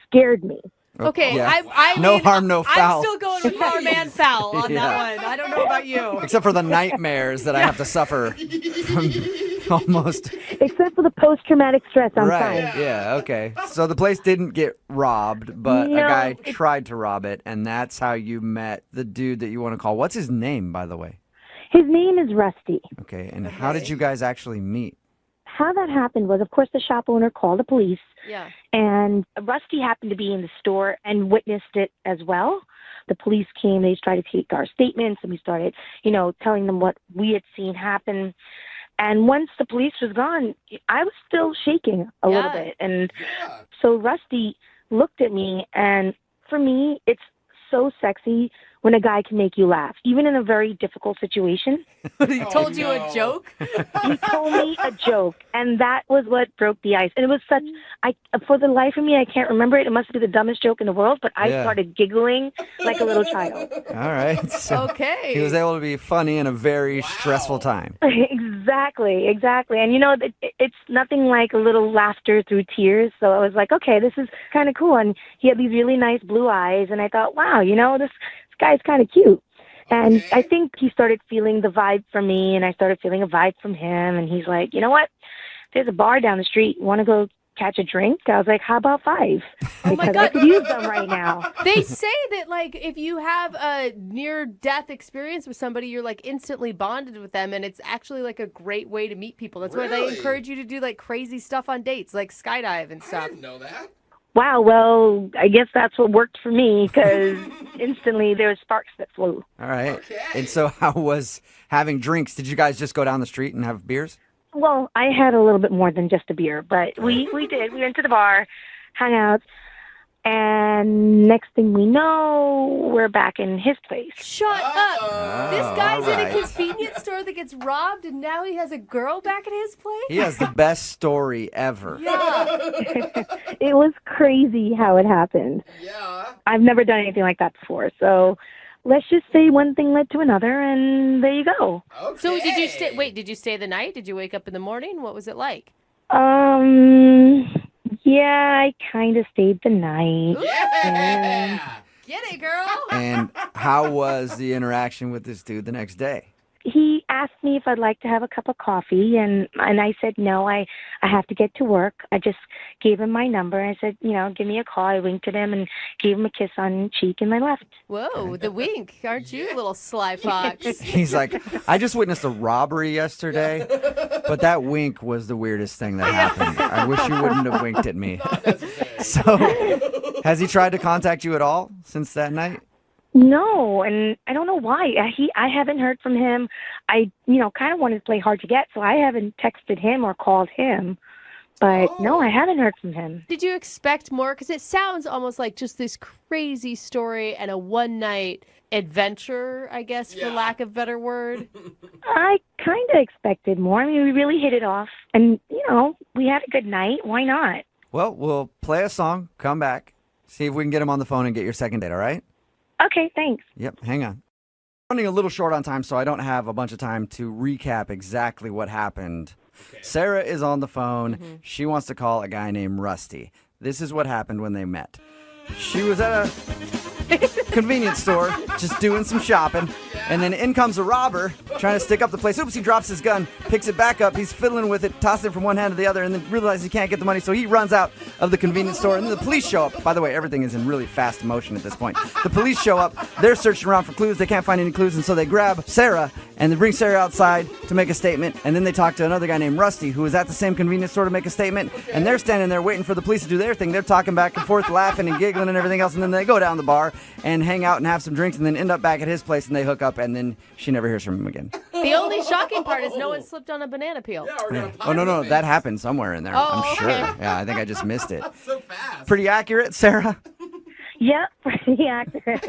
scared me. Okay, Yeah. I No mean, harm, no foul. I'm still going with farm and foul on Yeah. that one. I don't know about you. Except for the nightmares that I have to suffer from almost. Except for the post-traumatic stress, I'm Right, fine. yeah, okay. So the place didn't get robbed, but a No, guy tried to rob it, and that's how you met the dude that you want to call. What's his name, by the way? His name is Rusty. Okay, and how did you guys actually meet? How that happened was, of course, the shop owner called the police, Yeah. and Rusty happened to be in the store and witnessed it as well. The police came, they tried to take our statements, and we started, telling them what we had seen happen. And once the police was gone, I was still shaking a little bit. And so Rusty looked at me, and for me, it's so sexy when a guy can make you laugh, even in a very difficult situation. He told you a joke? He told me a joke, and that was what broke the ice. And it was such, for the life of me, I can't remember it. It must be the dumbest joke in the world, but I Yeah. started giggling like a little child. All right. So Okay. he was able to be funny in a very stressful time. Exactly. And it's nothing like a little laughter through tears. So I was like, okay, this is kind of cool. And he had these really nice blue eyes, and I thought, wow, this guy's kind of cute. And I think he started feeling the vibe from me, and I started feeling a vibe from him. And he's like, you know what? There's a bar down the street. Want to go catch a drink? I was like, how about 5? Because I could use them right now. They say that, if you have a near-death experience with somebody, you're, instantly bonded with them, and it's actually, a great way to meet people. That's why they encourage you to do, crazy stuff on dates, like skydive and stuff. I didn't know that. Wow, well, I guess that's what worked for me, because instantly there were sparks that flew. All right. And so how was having drinks? Did you guys just go down the street and have beers? Well, I had a little bit more than just a beer, but we did. We went to the bar, hangouts. And next thing we know, we're back in his place. Shut up. This guy's in a right. convenience store that gets robbed, and now he has a girl back at his place? He has the best story ever. Yeah. It was crazy how it happened. Yeah. I've never done anything like that before. So let's just say one thing led to another, and there you go. Okay. So did you stay? Wait, did you stay the night? Did you wake up in the morning? What was it like? Yeah, I kind of stayed the night. Yeah. Get it, girl. And how was the interaction with this dude the next day? He asked me if I'd like to have a cup of coffee, and I said no, I have to get to work. I just gave him my number. I said, give me a call. I winked at him and gave him a kiss on the cheek, and I left. Whoa, the wink. Aren't you, little sly fox? He's like, I just witnessed a robbery yesterday, but that wink was the weirdest thing that happened. I wish you wouldn't have winked at me. So, has he tried to contact you at all since that night? No, and I don't know why. I haven't heard from him. I, kind of wanted to play hard to get, so I haven't texted him or called him. But no, I haven't heard from him. Did you expect more? Because it sounds almost like just this crazy story and a one-night adventure, I guess, for lack of a better word. I kind of expected more. I mean, we really hit it off. And, we had a good night. Why not? Well, we'll play a song, come back, see if we can get him on the phone and get your second date, all right? Okay, thanks. Yep, hang on. Running a little short on time, so I don't have a bunch of time to recap exactly what happened. Okay. Sarah is on the phone. Mm-hmm. She wants to call a guy named Rusty. This is what happened when they met. She was at a convenience store, just doing some shopping, and then in comes a robber trying to stick up the place. Oops, he drops his gun, picks it back up, he's fiddling with it, tosses it from one hand to the other, and then realizes he can't get the money, so he runs out of the convenience store, and then the police show up. By the way, everything is in really fast motion at this point. The police show up, they're searching around for clues, they can't find any clues, and so they grab Sarah, and they bring Sarah outside to make a statement, and then they talk to another guy named Rusty, who was at the same convenience store to make a statement, and they're standing there waiting for the police to do their thing. They're talking back and forth, laughing and giggling and everything else, and then they go down the bar and hang out and have some drinks, and then end up back at his place, and they hook up, and then she never hears from him again. The only shocking part is no one slipped on a banana peel. Yeah. Oh, no, that happened somewhere in there, I'm sure. Okay. Yeah, I think I just missed it. So fast. Pretty accurate, Sarah? Yeah, pretty accurate.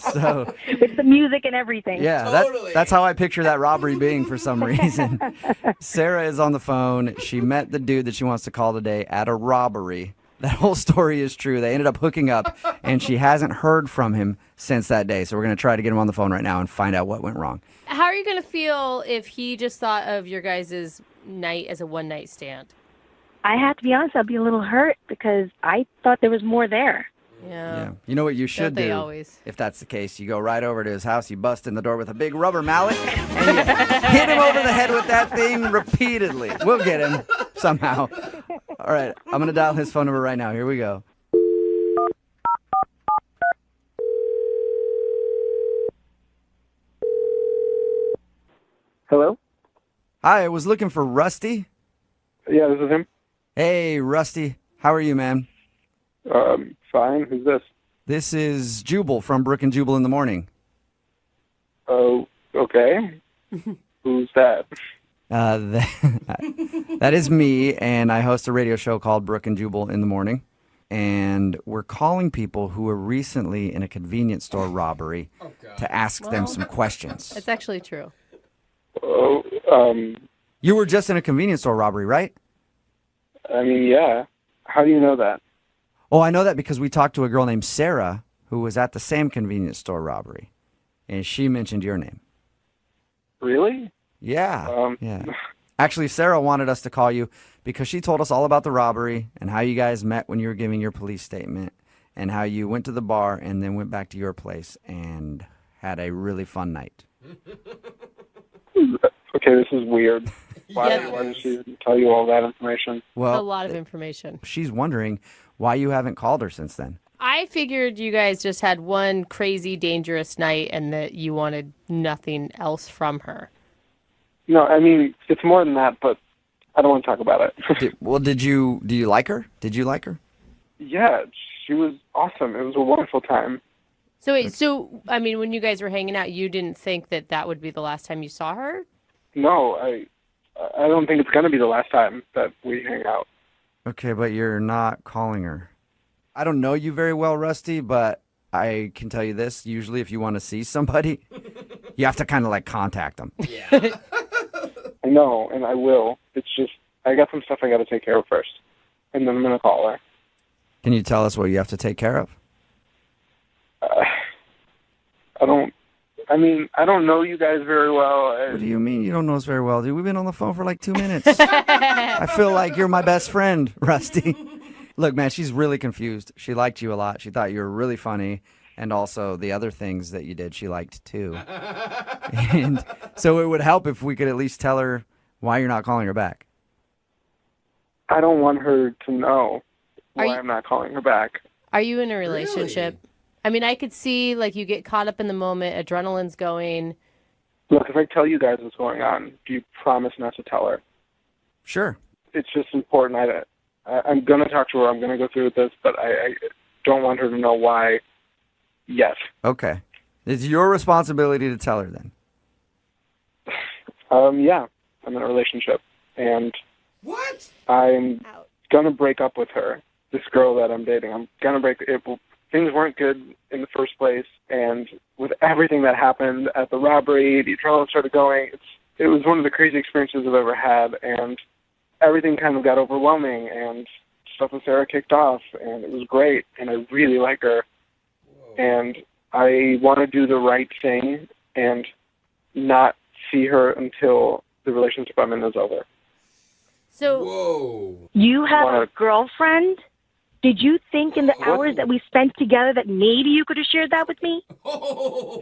So, with the music and everything. yeah, Totally. that's how I picture that robbery being for some reason. Sarah is on the phone. She met the dude that she wants to call today at a robbery. That whole story is true. They ended up hooking up, and she hasn't heard from him since that day. So we're going to try to get him on the phone right now and find out what went wrong. How are you going to feel if he just thought of your guys' night as a one-night stand? I have to be honest, I'll be a little hurt because I thought there was more there. Yeah. You know what you should Don't they do? always? If that's the case, you go right over to his house, you bust in the door with a big rubber mallet, and you hit him over the head with that thing repeatedly. We'll get him somehow. All right, I'm going to dial his phone number right now. Here we go. Hello? Hi, I was looking for Rusty. Yeah, this is him. Hey, Rusty. How are you, man? Fine. Who's this? This is Jubal from Brooke and Jubal in the morning. Oh, okay. Who's that? That is me, and I host a radio show called Brooke and Jubal in the morning. And we're calling people who were recently in a convenience store robbery to ask them some questions. It's actually true. Oh, You were just in a convenience store robbery, right? I mean, yeah. How do you know that? Oh, I know that because we talked to a girl named Sarah who was at the same convenience store robbery, and she mentioned your name. Really? Yeah. Yeah. Actually, Sarah wanted us to call you because she told us all about the robbery and how you guys met when you were giving your police statement and how you went to the bar and then went back to your place and had a really fun night. Okay, this is weird. Why did she tell you all that information? Well, a lot of information. She's wondering why you haven't called her since then. I figured you guys just had one crazy, dangerous night and that you wanted nothing else from her. No, I mean, it's more than that, but I don't want to talk about it. Do you like her? Did you like her? Yeah, she was awesome. It was a wonderful time. So wait, I mean, when you guys were hanging out, you didn't think that would be the last time you saw her? No, I don't think it's going to be the last time that we hang out. Okay, but you're not calling her. I don't know you very well, Rusty, but I can tell you this. Usually if you want to see somebody, you have to kind of like contact them. I know, and I will. It's just, I got some stuff I got to take care of first. And then I'm going to call her. Can you tell us what you have to take care of? I don't know you guys very well. What do you mean you don't know us very well, dude? We've been on the phone for like 2 minutes. I feel like you're my best friend, Rusty. Look, man, she's really confused. She liked you a lot. She thought you were really funny. And also the other things that you did, she liked too. And so it would help if we could at least tell her why you're not calling her back. I don't want her to know why you- I'm not calling her back. Are you in a relationship? I mean, I could see, like, you get caught up in the moment, adrenaline's going. Look, if I tell you guys what's going on, do you promise not to tell her? Sure. It's just important. I'm going to talk to her. I'm going to go through with this, but I don't want her to know why yet. Okay. It's your responsibility to tell her then. Yeah, I'm in a relationship, and what? I'm going to break up with her, this girl that I'm dating. I'm going to break it. Things weren't good in the first place, and with everything that happened at the robbery, the adrenaline started going. It was one of the crazy experiences I've ever had, and everything kind of got overwhelming, and stuff with Sarah kicked off, and it was great, and I really like her. And I want to do the right thing and not see her until the relationship I'm in is over. So, You have a girlfriend? Did you think in the hours that we spent together that maybe you could have shared that with me?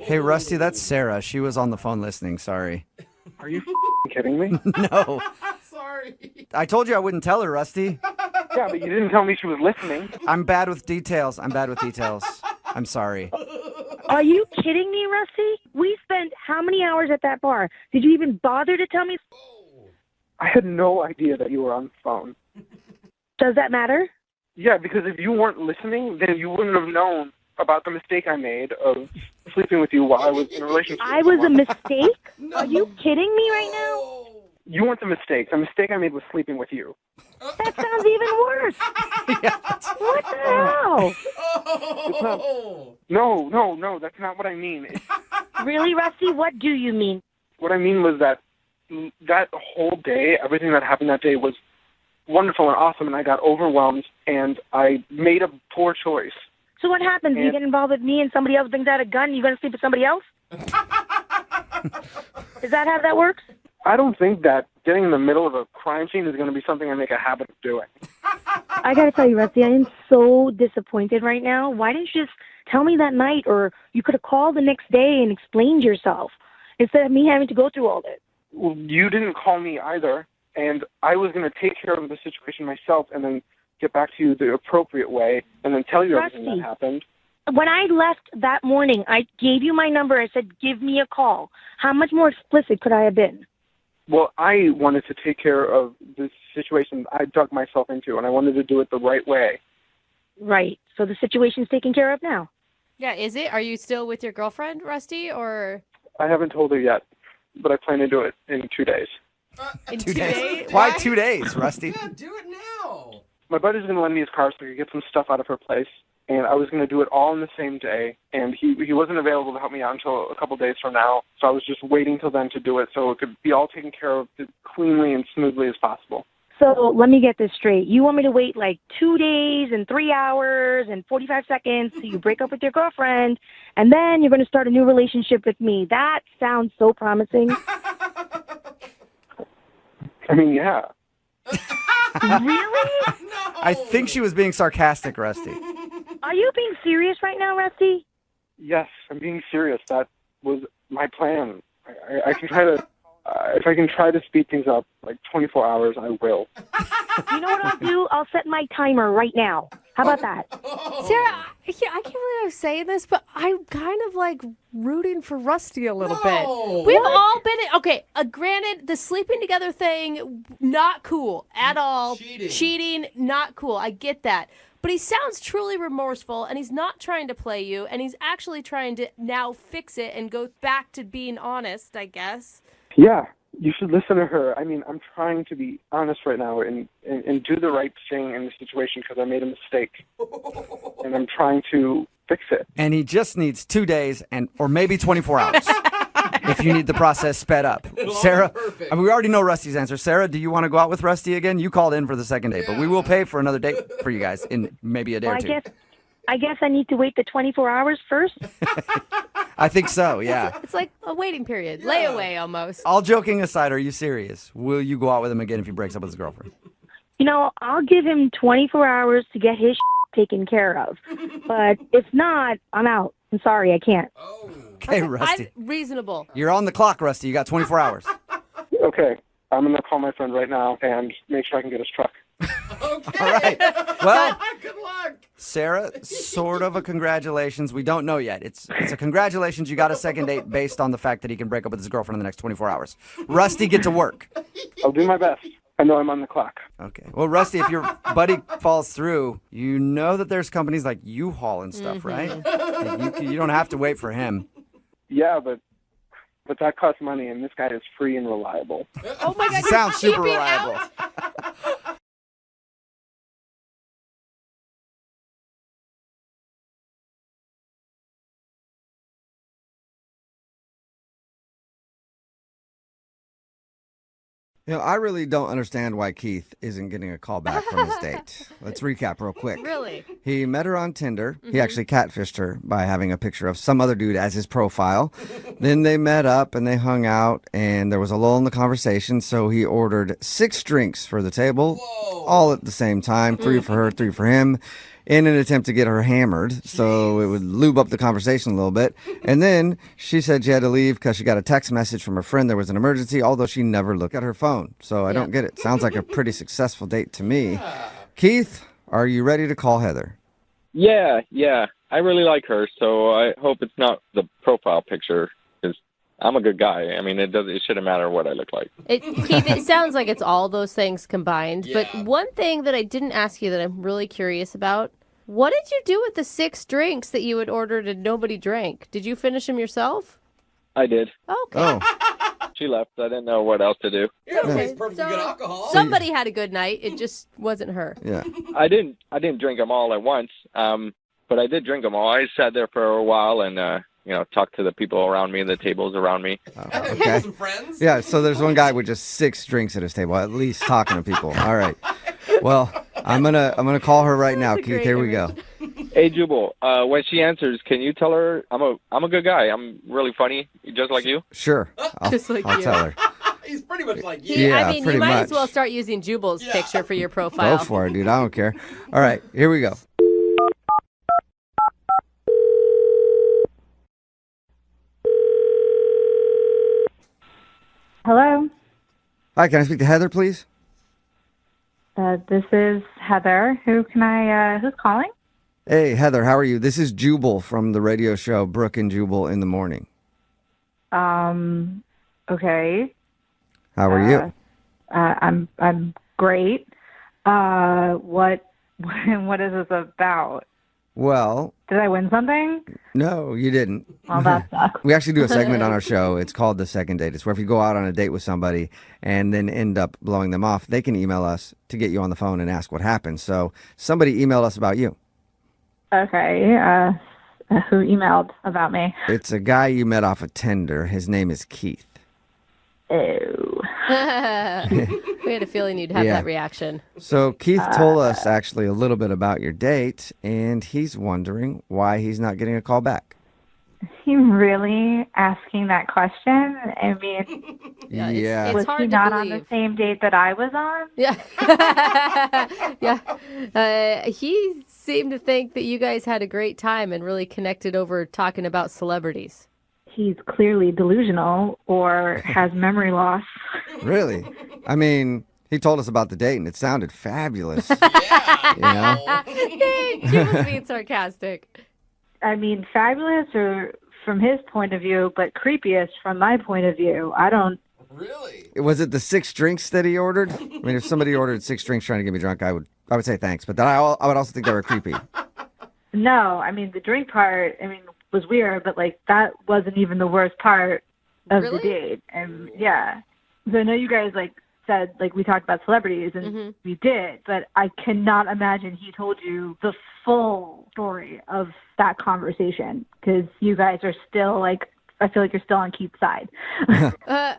Hey, Rusty, that's Sarah. She was on the phone listening. Sorry. Are you kidding me? No. Sorry. I told you I wouldn't tell her, Rusty. Yeah, but you didn't tell me she was listening. I'm bad with details. I'm sorry. Are you kidding me, Rusty? We spent how many hours at that bar? Did you even bother to tell me? I had no idea that you were on the phone. Does that matter? Yeah, because if you weren't listening, then you wouldn't have known about the mistake I made of sleeping with you while I was in a relationship. I was a mistake? Are you kidding me right now? You weren't the mistake. The mistake I made was sleeping with you. That sounds even worse. What the hell? It's not, no, that's not what I mean. Really, Rusty? What do you mean? What I mean was that whole day, everything that happened that day was wonderful and awesome, and I got overwhelmed, and I made a poor choice. So what happens? You get involved with me and somebody else brings out a gun and you're going to sleep with somebody else? Is that how that works? I don't think that getting in the middle of a crime scene is going to be something I make a habit of doing. I got to tell you, Rusty, I am so disappointed right now. Why didn't you just tell me that night, or you could have called the next day and explained yourself instead of me having to go through all this? Well, you didn't call me either, and I was going to take care of the situation myself and then get back to you the appropriate way and then tell you everything that happened. When I left that morning, I gave you my number. I said, give me a call. How much more explicit could I have been? Well, I wanted to take care of this situation I dug myself into, and I wanted to do it the right way. Right. So the situation's taken care of now. yeah, is it? Are you still with your girlfriend, Rusty, or I haven't told her yet, but I plan to do it in 2 days. in 2 2 days? days? Why 2 days, Rusty? Yeah, do it now. My buddy's going to lend me his car so I could get some stuff out of her place, and I was going to do it all in the same day, and he wasn't available to help me out until a couple days from now, so I was just waiting till then to do it so it could be all taken care of as cleanly and smoothly as possible. So let me get this straight. You want me to wait like 2 days and 3 hours and 45 seconds till you break up with your girlfriend, and then you're going to start a new relationship with me. That sounds so promising. I mean, yeah. Really? I think she was being sarcastic, Rusty. Are you being serious right now, Rusty? Yes, I'm being serious. That was my plan. I can try to, if I can try to speed things up, like 24 hours, I will. You know what I'll do? I'll set my timer right now. How about that? Sarah, I can't believe I'm saying this, but I'm kind of like rooting for Rusty a little bit. We've all been okay. Granted, the sleeping together thing, not cool at all. Cheating, not cool. I get that. But he sounds truly remorseful, and he's not trying to play you, and he's actually trying to now fix it and go back to being honest, I guess. Yeah, You should listen to her. I mean, I'm trying to be honest right now and do the right thing in the situation because I made a mistake. And I'm trying to fix it. And he just needs 2 days or maybe 24 hours if you need the process sped up. Sarah, I mean, we already know Rusty's answer. Sarah, do you want to go out with Rusty again? You called in for the second date, but we will pay for another date for you guys in maybe a day or two. I guess I need to wait the 24 hours first. I think so, yeah. It's like a waiting period. Layaway almost. All joking aside, are you serious? Will you go out with him again if he breaks up with his girlfriend? You know, I'll give him 24 hours to get his taken care of. But if not, I'm out. I'm sorry, I can't. Okay, Rusty. Reasonable. You're on the clock, Rusty. You got 24 hours. Okay. I'm going to call my friend right now and make sure I can get his truck. All right. Well, good luck. Sarah, sort of a congratulations. We don't know yet. It's a congratulations. You got a second date based on the fact that he can break up with his girlfriend in the next 24 hours. Rusty, get to work. I'll do my best. I know I'm on the clock. Okay. Well, Rusty, if your buddy falls through, you know that there's companies like U-Haul and stuff, right? You don't have to wait for him. Yeah, but that costs money, and this guy is free and reliable. Oh, my God. Sounds super reliable. You know, I really don't understand why Keith isn't getting a call back from his date. Let's recap real quick. Really? He met her on Tinder. He actually catfished her by having a picture of some other dude as his profile. Then they met up and they hung out, and there was a lull in the conversation, so he ordered 6 drinks for the table, all at the same time, 3 for her, 3 for him, in an attempt to get her hammered, so it would lube up the conversation a little bit. And then she said she had to leave because she got a text message from her friend there was an emergency, although she never looked at her phone. So I don't get it. Sounds like a pretty successful date to me. Keith, are you ready to call Heather? Yeah. I really like her, so I hope it's not the profile picture, because I'm a good guy. I mean, it shouldn't matter what I look like. Keith, it sounds like it's all those things combined. Yeah. But one thing that I didn't ask you that I'm really curious about, what did you do with the 6 drinks that you had ordered and nobody drank? Did you finish them yourself? I did. Okay. Oh. She left. I didn't know what else to do. Yeah, it's perfectly good alcohol. Somebody had a good night. It just wasn't her. Yeah. I didn't drink them all at once, but I did drink them all. I sat there for a while and talked to the people around me, the tables around me. Okay. Some friends? Yeah, so there's one guy with just 6 drinks at his table, at least talking to people. All right. Well, I'm gonna call her right now, Keith. Here we go. Hey, Jubal, when she answers, can you tell her I'm a good guy. I'm really funny, just like you? Sure. I'll tell her. He's pretty much like you. Yeah, I mean, pretty you might much. as well start using Jubal's picture for your profile. Go for it, dude. I don't care. All right, here we go. Hello. Hi, can I speak to Heather, please? This is Heather. Who's calling? Hey, Heather, how are you? This is Jubal from the radio show Brooke and Jubal in the Morning. Okay. How are you? I'm great. What is this about? Well, did I win something? No, you didn't. Well, that sucks. We actually do a segment on our show. It's called The Second Date. It's where if you go out on a date with somebody and then end up blowing them off, they can email us to get you on the phone and ask what happened. So somebody emailed us about you. Okay. Who emailed about me? It's a guy you met off of Tinder. His name is Keith. Ew. We had a feeling you'd have Yeah. that reaction. So Keith told us actually a little bit about your date, and he's wondering why he's not getting a call back. He really asking that question? I mean, Yeah. was he not on the same date that I was on? Yeah. He seemed to think that you guys had a great time and really connected over talking about celebrities. He's clearly delusional or has memory loss. Really? I mean, he told us about the date, and it sounded fabulous. You know? He was being sarcastic. I mean, fabulous or from his point of view, but creepiest from my point of view. I don't... Really? Was it the 6 drinks that he ordered? I mean, if somebody ordered 6 drinks trying to get me drunk, I would say thanks. But then I would also think they were creepy. No, I mean, the drink part, was weird, but, that wasn't even the worst part of the date. And, yeah. So I know you guys said we talked about celebrities and we did, but I cannot imagine he told you the full story of that conversation because you guys are still I feel like you're still on Keith's side.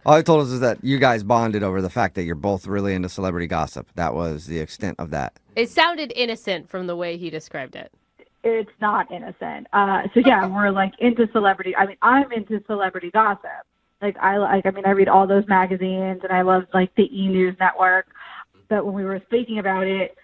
All he told us is that you guys bonded over the fact that you're both really into celebrity gossip. That was the extent of that. It sounded innocent from the way he described it. It's not innocent. So yeah, we're into celebrity. I mean, I'm into celebrity gossip. I read all those magazines and I love the E! News Network. But when we were speaking about it,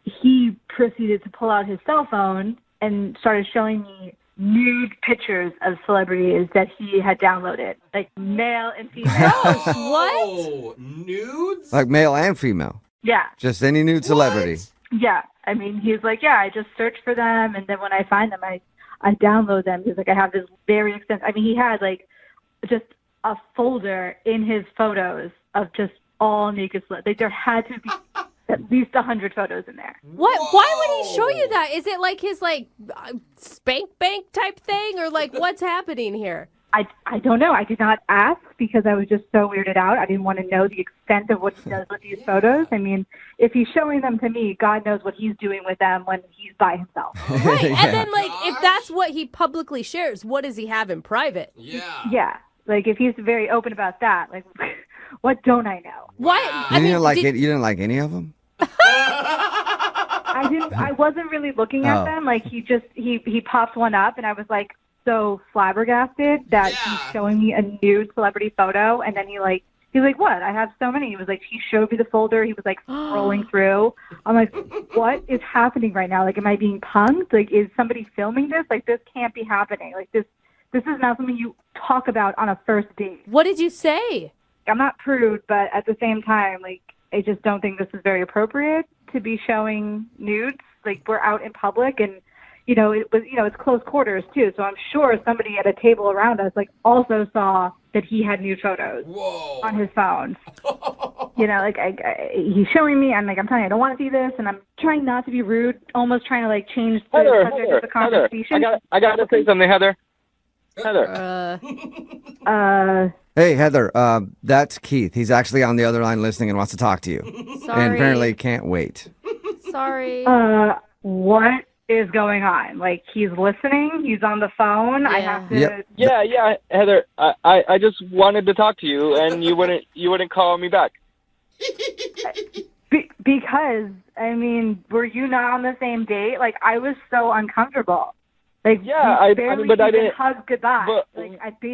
he proceeded to pull out his cell phone and started showing me nude pictures of celebrities that he had downloaded, male and female. What? Nudes? Like male and female? Yeah. Just any nude celebrity? Yeah. I mean, he's I just search for them, and then when I find them, I download them. He's I have this very extensive, he had just a folder in his photos of just all naked celebrities. There had to be at least 100 photos in there. What? Why would he show you that? Is it his spank bank type thing, or what's happening here? I don't know. I did not ask because I was just so weirded out. I didn't want to know the extent of what he does with these photos. I mean, if he's showing them to me, God knows what he's doing with them when he's by himself. Right. Yeah. And then if that's what he publicly shares, what does he have in private? Yeah. Yeah. If he's very open about that, what don't I know? What? You didn't like any of them? I didn't. I wasn't really looking at them. He popped one up, and I was so flabbergasted that he's showing me a nude celebrity photo, and then he's like, what? I have so many. He was he showed me the folder. He was scrolling through. I'm what is happening right now? Am I being punked? Is somebody filming this? This can't be happening. This is not something you talk about on a first date. What did you say? I'm not prude, but at the same time, I just don't think this is very appropriate to be showing nudes. We're out in public, and it's close quarters too. So I'm sure somebody at a table around us also saw that he had nude photos on his phone. He's showing me. I'm telling you, I don't want to see this, and I'm trying not to be rude, almost trying to change the subject of the conversation. I got to say something, Heather. Hey, Heather, that's Keith. He's actually on the other line listening and wants to talk to you. Sorry. And apparently can't wait. Sorry. What is going on? He's listening? He's on the phone? Yeah. I have to... Yep. Yeah, Heather, I just wanted to talk to you, and you wouldn't call me back. Because, were you not on the same date? I was so uncomfortable. I didn't hug goodbye. But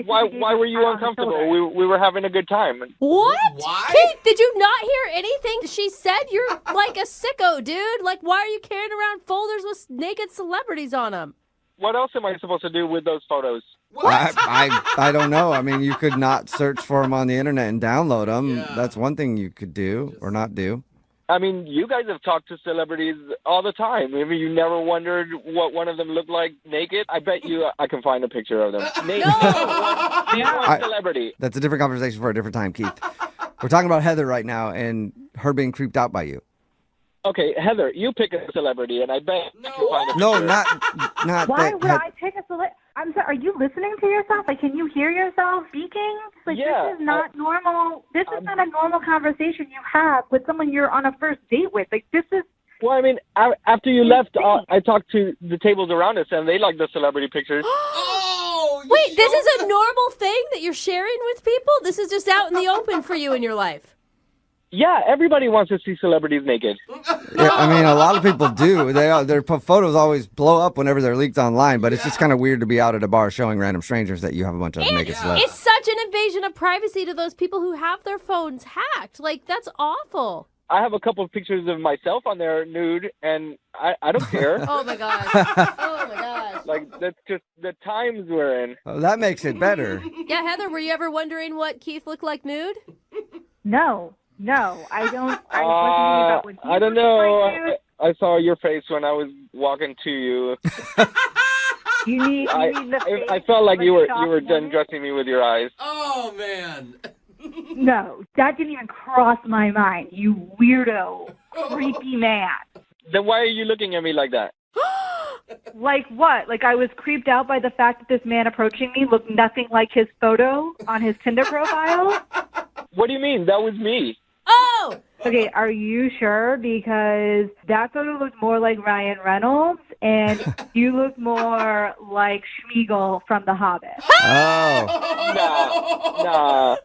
why were you uncomfortable? We were having a good time. What? Why? Kate, did you not hear anything? She said you're a sicko, dude. Why are you carrying around folders with naked celebrities on them? What else am I supposed to do with those photos? I don't know. You could not search for them on the internet and download them. Yeah. That's one thing you could do or not do. You guys have talked to celebrities all the time. You never wondered what one of them looked like naked? I bet you I can find a picture of them. Name one celebrity. That's a different conversation for a different time, Keith. We're talking about Heather right now and her being creeped out by you. Okay, Heather, you pick a celebrity, and I bet you can find a picture. No, not Why would I pick a celebrity? I'm sorry, are you listening to yourself? Can you hear yourself speaking? Yeah, this is not normal. This is not a normal conversation you have with someone you're on a first date with. This is... Well, after you left, I talked to the tables around us, and they like the celebrity pictures. Wait, this is a normal thing that you're sharing with people? This is just out in the open for you in your life? Yeah, everybody wants to see celebrities naked. Yeah, a lot of people do. Their photos always blow up whenever they're leaked online, but it's just kind of weird to be out at a bar showing random strangers that you have a bunch of naked celebs. It's such an invasion of privacy to those people who have their phones hacked. That's awful. I have a couple of pictures of myself on there nude, and I don't care. Oh, my gosh. Oh, my gosh. That's just the times we're in. Oh, that makes it better. Yeah, Heather, were you ever wondering what Keith looked like nude? No, I don't. I was thinking about what I don't know. I saw your face when I was walking to you. You need the face. I felt like you were done dressing me with your eyes. Oh, man. No, that didn't even cross my mind, you weirdo, creepy man. Then why are you looking at me like that? Like what? I was creeped out by the fact that this man approaching me looked nothing like his photo on his Tinder profile? What do you mean? That was me. Oh! Okay, are you sure? Because that photo looked more like Ryan Reynolds, and you look more like Schmeagol from The Hobbit. Oh. Nah.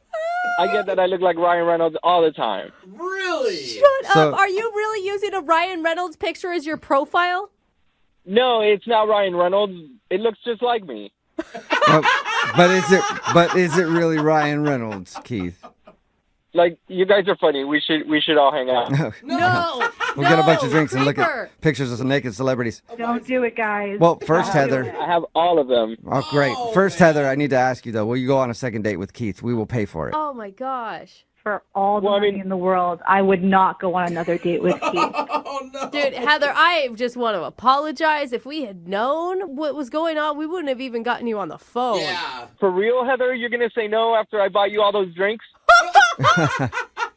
I get that I look like Ryan Reynolds all the time. Really? Shut up. Are you really using a Ryan Reynolds picture as your profile? No, it's not Ryan Reynolds. It looks just like me. But is it really Ryan Reynolds, Keith? Like, you guys are funny. We should all hang out. No. We'll get a bunch of drinks and look Creeper. at pictures of some naked celebrities. Don't do it, guys. Well, first, Heather. I have all of them. Oh, great. First, Heather, I need to ask you, though. Will you go on a second date with Keith? We will pay for it. Oh, my gosh. For all the money in the world, I would not go on another date with Keith. Dude, Heather, I just want to apologize. If we had known what was going on, we wouldn't have even gotten you on the phone. Yeah. For real, Heather? You're going to say no after I buy you all those drinks?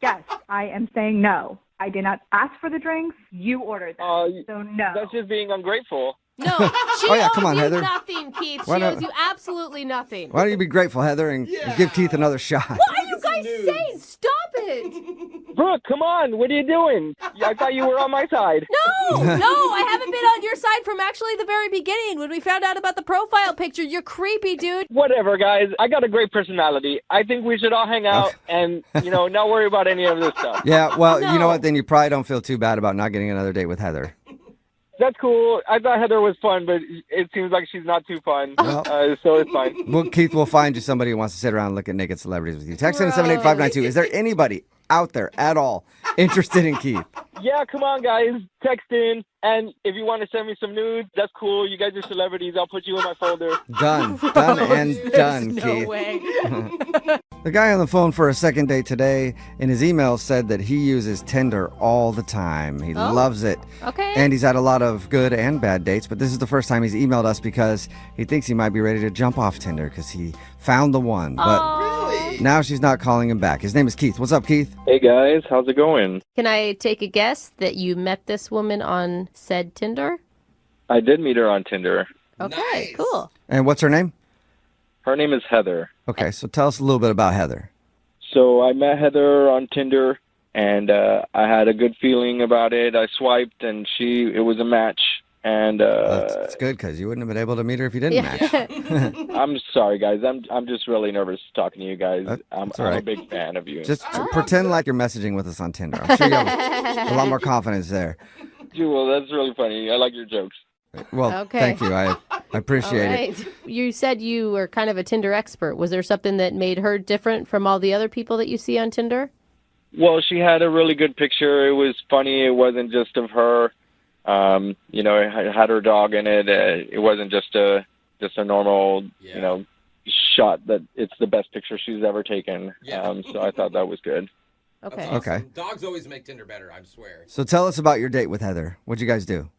Yes, I am saying no. I did not ask for the drinks. You ordered them. So no. That's just being ungrateful. No, she Oh, yeah, owes come on, you Heather. nothing, Keith. Why She not- owes you absolutely nothing. Why don't you be grateful, Heather, and give Keith another shot? What are you guys saying? Stop it. Brooke, come on. What are you doing? I thought you were on my side. No, I haven't been on your side from actually the very beginning. When we found out about the profile picture, you're creepy, dude. Whatever, guys. I got a great personality. I think we should all hang out and, not worry about any of this stuff. Yeah, well, you know what? Then you probably don't feel too bad about not getting another date with Heather. That's cool. I thought Heather was fun, but it seems like she's not too fun. So it's fine. Well, Keith will find you somebody who wants to sit around and look at naked celebrities with you. Text in 78592. Is there anybody out there at all interested in Keith? Yeah, come on, guys. Text in. And if you want to send me some nudes, that's cool. You guys are celebrities. I'll put you in my folder. Done and done, no Keith. way. The guy on the phone for a second date today in his email said that he uses Tinder all the time. He loves it. Okay. And he's had a lot of good and bad dates, but this is the first time he's emailed us because he thinks he might be ready to jump off Tinder because he found the one. But now she's not calling him back. His name is Keith. What's up, Keith? Hey, guys. How's it going? Can I take a guess that you met this woman on said Tinder? I did meet her on Tinder. Okay, cool. And what's her name? Her name is Heather. Okay, so tell us a little bit about Heather. So I met Heather on Tinder, and I had a good feeling about it. I swiped, and it was a match. And That's good because you wouldn't have been able to meet her if you didn't match. I'm sorry, guys. I'm just really nervous talking to you guys. I'm all right. a big fan of you. Just pretend like you're messaging with us on Tinder. I'm sure you have a lot more confidence there. Jewel, that's really funny. I like your jokes. Well, Okay. thank you. I appreciate it. You said you were kind of a Tinder expert. Was there something that made her different from all the other people that you see on Tinder? Well, she had a really good picture. It was funny. It wasn't just of her. It had her dog in it. It wasn't just a normal, shot that it's the best picture she's ever taken. So I thought that was good. Okay. Okay. Dogs always make Tinder better, I swear. So tell us about your date with Heather. What'd you guys do?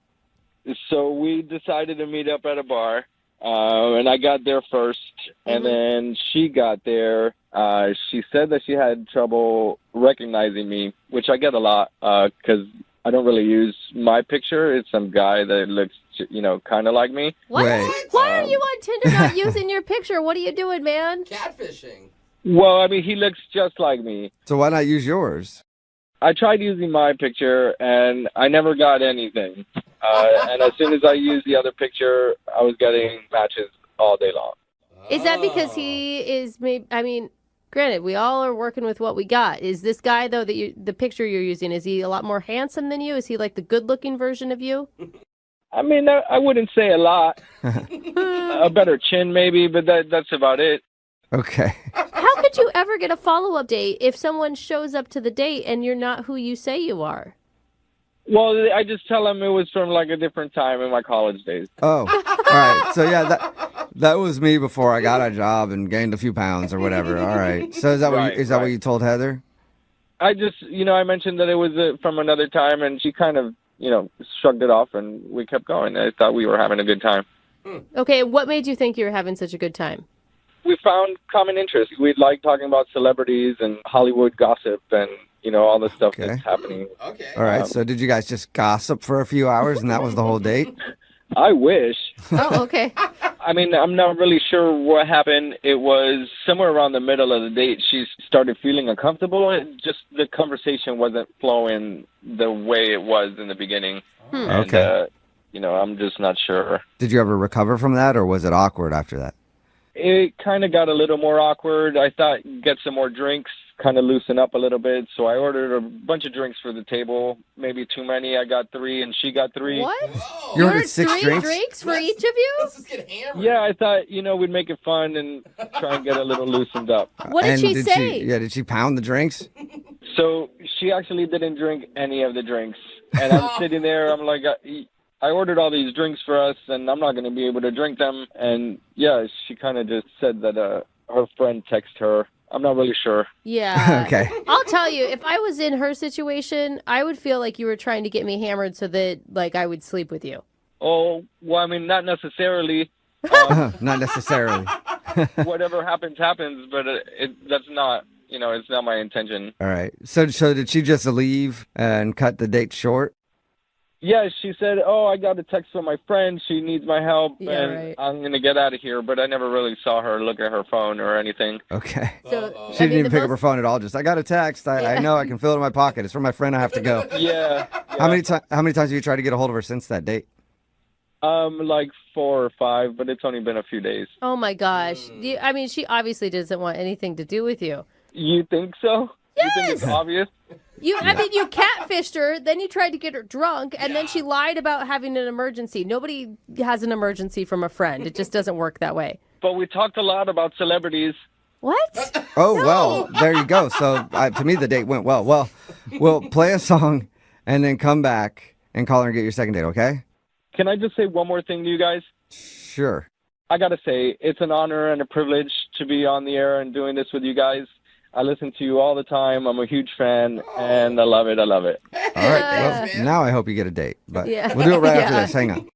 So we decided to meet up at a bar, and I got there first, and then she got there. She said that she had trouble recognizing me, which I get a lot because I don't really use my picture. It's some guy that looks, kind of like me. What? Wait. Why are you on Tinder not using your picture? What are you doing, man? Catfishing. Well, I mean, he looks just like me. So why not use yours? I tried using my picture, and I never got anything. And as soon as I used the other picture, I was getting matches all day long. Is that because he is maybe, granted, we all are working with what we got. Is this guy, though, the picture you're using, is he a lot more handsome than you? Is he like the good-looking version of you? I mean, I wouldn't say a lot. A better chin, maybe, but that's about it. Okay. How could you ever get a follow-up date if someone shows up to the date and you're not who you say you are? Well, I just tell them it was from like a different time in my college days. Oh, all right. So yeah, that was me before I got a job and gained a few pounds or whatever. All right. So is that what you told Heather? I just, I mentioned that it was from another time, and she kind of, shrugged it off, and we kept going. I thought we were having a good time. Okay, what made you think you were having such a good time? We found common interests. We like talking about celebrities and Hollywood gossip and, all the stuff that's happening. Okay. All right. So did you guys just gossip for a few hours and that was the whole date? I wish. Oh, okay. I mean, I'm not really sure what happened. It was somewhere around the middle of the date. She started feeling uncomfortable. Just the conversation wasn't flowing the way it was in the beginning. And, Okay. I'm just not sure. Did you ever recover from that, or was it awkward after that? It kind of got a little more awkward. I thought get some more drinks, kind of loosen up a little bit. So I ordered a bunch of drinks for the table. Maybe too many. I got 3 and she got 3. What? You ordered 6 3 drinks? for each of you? Let's just get hammered. Yeah, I thought, we'd make it fun and try and get a little loosened up. What did And she say? Did she pound the drinks? So she actually didn't drink any of the drinks. And I'm sitting there, I'm like, I ordered all these drinks for us, and I'm not going to be able to drink them. And, yeah, she kind of just said that her friend texted her. I'm not really sure. Yeah. Okay. I'll tell you, if I was in her situation, I would feel like you were trying to get me hammered so that, like, I would sleep with you. Oh, well, I mean, not necessarily. Not necessarily. Whatever happens, but that's not, it's not my intention. All right. So did she just leave and cut the date short? Yeah, she said, I got a text from my friend. She needs my help, and I'm going to get out of here. But I never really saw her look at her phone or anything. Okay. So, She didn't even pick up her phone at all. Just, I got a text. I know I can feel it in my pocket. It's from my friend. I have to go. Yeah. How many times have you tried to get a hold of her since that date? Like 4 or 5, but it's only been a few days. Oh, my gosh. I mean, she obviously doesn't want anything to do with you. You think so? Yes! You think it's obvious? I mean, you catfished her, then you tried to get her drunk, and then she lied about having an emergency. Nobody has an emergency from a friend. It just doesn't work that way. But we talked a lot about celebrities. What? Oh, well, there you go. So to me, the date went well. Well, we'll play a song and then come back and call her and get your second date, okay? Can I just say one more thing to you guys? Sure. I got to say, it's an honor and a privilege to be on the air and doing this with you guys. I listen to you all the time. I'm a huge fan, and I love it. I love it. All right. Well, now I hope you get a date. But Yeah. we'll do it right after Yeah. this. Hang on.